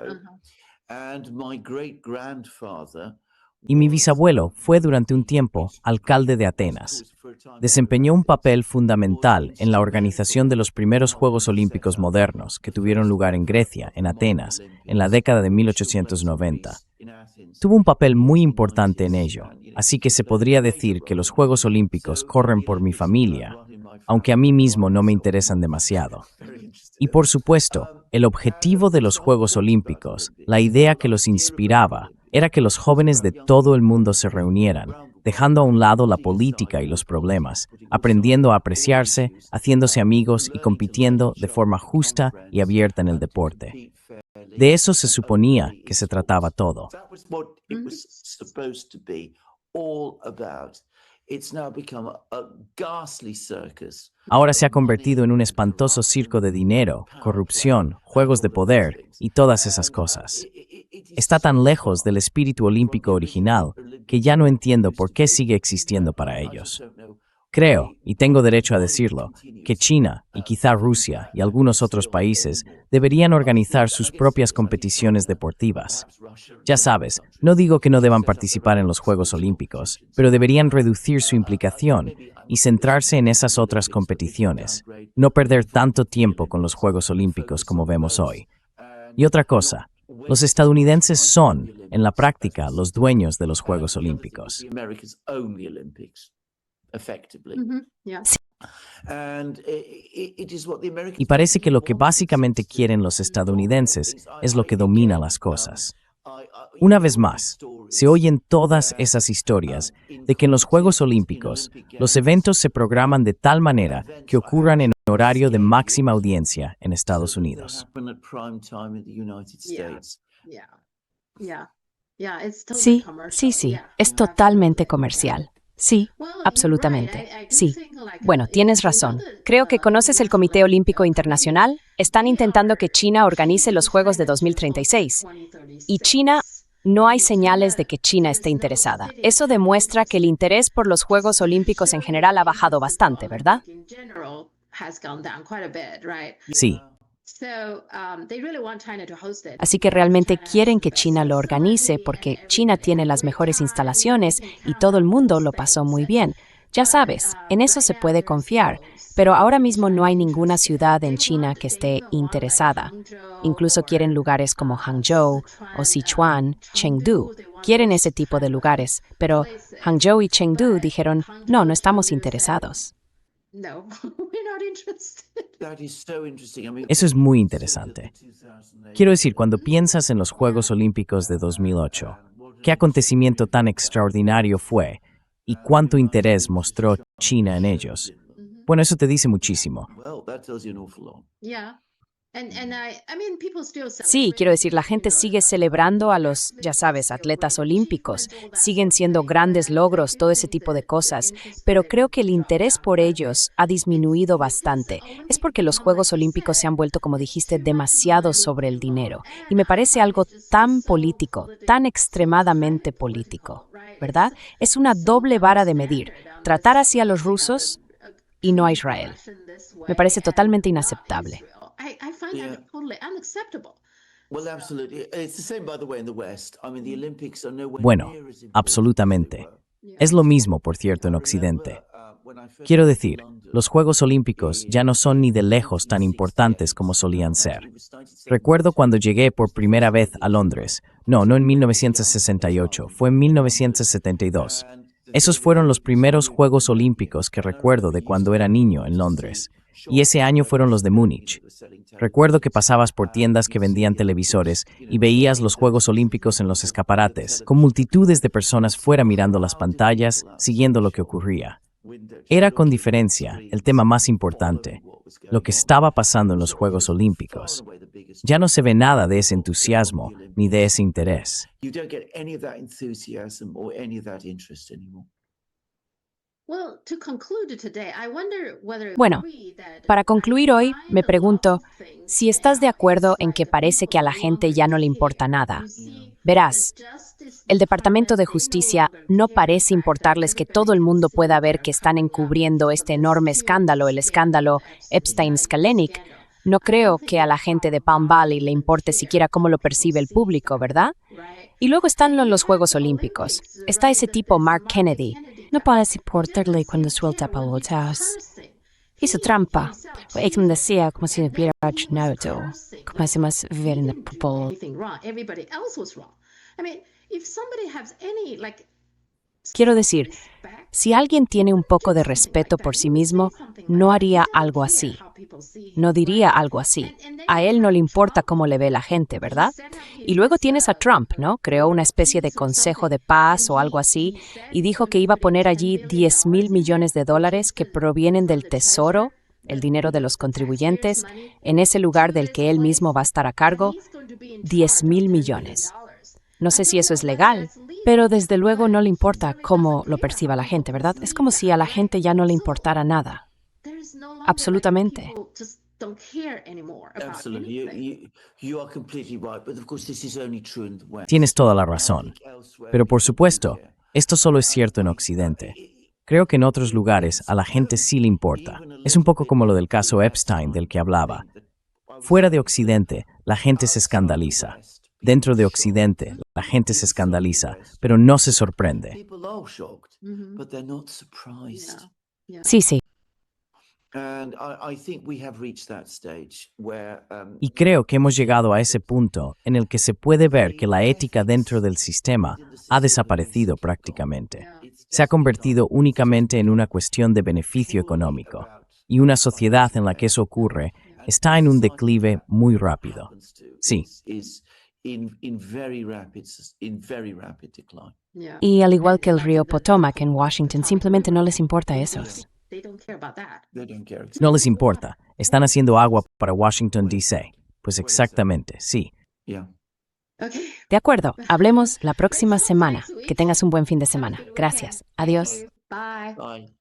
And my great-grandfather Y mi bisabuelo fue durante un tiempo alcalde de Atenas. Desempeñó un papel fundamental en la organización de los primeros Juegos Olímpicos modernos que tuvieron lugar en Grecia, en Atenas, en la década de 1890. Tuvo un papel muy importante en ello, así que se podría decir que los Juegos Olímpicos corren por mi familia, aunque a mí mismo no me interesan demasiado. Y por supuesto, el objetivo de los Juegos Olímpicos, la idea que los inspiraba, era que los jóvenes de todo el mundo se reunieran, dejando a un lado la política y los problemas, aprendiendo a apreciarse, haciéndose amigos y compitiendo de forma justa y abierta en el deporte. De eso se suponía que se trataba todo. Ahora se ha convertido en un espantoso circo de dinero, corrupción, juegos de poder y todas esas cosas. Está tan lejos del espíritu olímpico original que ya no entiendo por qué sigue existiendo para ellos. Creo, y tengo derecho a decirlo, que China y quizá Rusia y algunos otros países deberían organizar sus propias competiciones deportivas. Ya sabes, no digo que no deban participar en los Juegos Olímpicos, pero deberían reducir su implicación y centrarse en esas otras competiciones, no perder tanto tiempo con los Juegos Olímpicos como vemos hoy. Y otra cosa, los estadounidenses son, en la práctica, los dueños de los Juegos Olímpicos. Y parece que lo que básicamente quieren los estadounidenses es lo que domina las cosas. Una vez más, se oyen todas esas historias de que en los Juegos Olímpicos los eventos se programan de tal manera que ocurran en horario de máxima audiencia en Estados Unidos. Sí, es totalmente comercial. Sí, absolutamente, sí. Bueno, tienes razón. Creo que conoces el Comité Olímpico Internacional. Están intentando que China organice los Juegos de 2036. Y China, no hay señales de que China esté interesada. Eso demuestra que el interés por los Juegos Olímpicos en general ha bajado bastante, ¿verdad? Sí. Así que realmente quieren que China lo organice porque China tiene las mejores instalaciones y todo el mundo lo pasó muy bien. Ya sabes, en eso se puede confiar, pero ahora mismo no hay ninguna ciudad en China que esté interesada. Incluso quieren lugares como Hangzhou o Sichuan, Chengdu. Quieren ese tipo de lugares, pero Hangzhou y Chengdu dijeron, no estamos interesados. Eso es muy interesante. Quiero decir, cuando piensas en los Juegos Olímpicos de 2008, ¿qué acontecimiento tan extraordinario fue y cuánto interés mostró China en ellos? Bueno, eso te dice muchísimo. Sí, quiero decir, la gente sigue celebrando a los, ya sabes, atletas olímpicos, siguen siendo grandes logros, todo ese tipo de cosas, pero creo que el interés por ellos ha disminuido bastante. Es porque los Juegos Olímpicos se han vuelto, como dijiste, demasiado sobre el dinero, y me parece algo tan político, tan extremadamente político. ¿verdad? Es una doble vara de medir. Tratar así a los rusos y no a Israel. Me parece totalmente inaceptable. I find Yeah. that totally unacceptable. Well, absolutely. It's the same, by the way, in the West. I mean, the Olympics are nowhere Bueno, near as important absolutamente. as they were. Es lo mismo, por cierto, en Occidente. Quiero decir, los Juegos Olímpicos ya no son ni de lejos tan importantes como solían ser. Recuerdo cuando llegué por primera vez a Londres. No en 1968, fue en 1972. Esos fueron los primeros Juegos Olímpicos que recuerdo de cuando era niño en Londres. Y ese año fueron los de Múnich. Recuerdo que pasabas por tiendas que vendían televisores y veías los Juegos Olímpicos en los escaparates, con multitudes de personas fuera mirando las pantallas, siguiendo lo que ocurría. Era con diferencia el tema más importante, lo que estaba pasando en los Juegos Olímpicos. Ya no se ve nada de ese entusiasmo ni de ese interés. You don't get any of that enthusiasm or any of that interest anymore. Well, to conclude today, I wonder whether Bueno, agree that para concluir hoy, I me find a pregunto lot of things si estás de now acuerdo is en que like parece que a la people gente no ya no le longer importa care. nada. You see, Verás, the Justice el Departamento de Department, they no Justicia longer no care parece the fact that importarles que todo el everybody mundo is pueda sitting ver there que están coming out encubriendo with este this enorme huge escándalo, el escándalo Epstein-Skalenik. scandal. No I creo don't think que a la the gente de common Palm Valley man le even importe care siquiera cómo lo how people percibe el see público, that, ¿verdad? right? Y luego están And you los have Juegos the Olímpicos. Olympics, Está right? ese tipo Mark Kennedy. No guy. parece He importarle doesn't cuando care suelta when he's pelotas. cursing. Hizo He trampa. himself Ekman chooses. decía como si And hubiera then he hecho was nada. cursing. Como si más He ver en el didn't do fútbol. anything wrong. Everybody else was wrong. I mean, if somebody has any like Quiero decir, self-respect, si alguien tiene un poco de something like respeto that, por he sí would say mismo, something no like that. haría He doesn't algo care así. how people see him, No diría right? algo así. And then A you él no have le importa Trump. cómo le ve la gente, ¿verdad? He set up Y luego his, tienes a Trump, ¿no? Creó una especie de peace or consejo something. de paz And o algo así he said y he's dijo going que to iba a put in poner $10 allí billion 10,000 in millones de there, which dólares is que provienen from del the tesoro, treasurer, el the dinero de people, los taxpayers' contribuyentes, money, en ese lugar to del this que él mismo place, va a estar a and cargo, he's going to be in 10,000 charge of $10 millones. billion. No I sé si don't eso es know whether legal, that's legal, pero desde luego but no le he importa really cómo doesn't lo care perciba how la gente, people ¿verdad? Es see como si a la that, gente ya no le So importara nada. there is no longer like Absolutamente. people just don't care anymore about Absolutely. anything. You are completely right. But of course, this is only true in the West. Tienes toda la I razón. think elsewhere Pero por people do supuesto, care. esto solo es cierto en Occidente. Creo que en otros lugares a la gente sí le importa. Es un poco como lo del caso Epstein del que hablaba. Fuera de Occidente, la gente se escandaliza. Dentro de Occidente, la gente se escandaliza, pero no se sorprende. People are shocked, Mhm. but they're not surprised. Yeah. Sí, sí. And I think we have reached that stage where Y creo que hemos llegado a ese punto en el que se puede ver que la ética dentro del sistema ha desaparecido prácticamente. Se ha convertido únicamente en una cuestión de beneficio económico. Y una sociedad en la que eso ocurre está en un declive muy rápido. Sí. is in very rapid decline. Yeah. Y al igual que el That's río the- Potomac en Washington, simplemente no les importa a esos. They don't care about that. They don't care. No les importa. Están haciendo agua para Washington, D.C. Pues exactamente, sí. Yeah. Okay. De acuerdo, hablemos la próxima semana. Que tengas un buen fin de semana. Gracias. Adiós. Bye. Bye.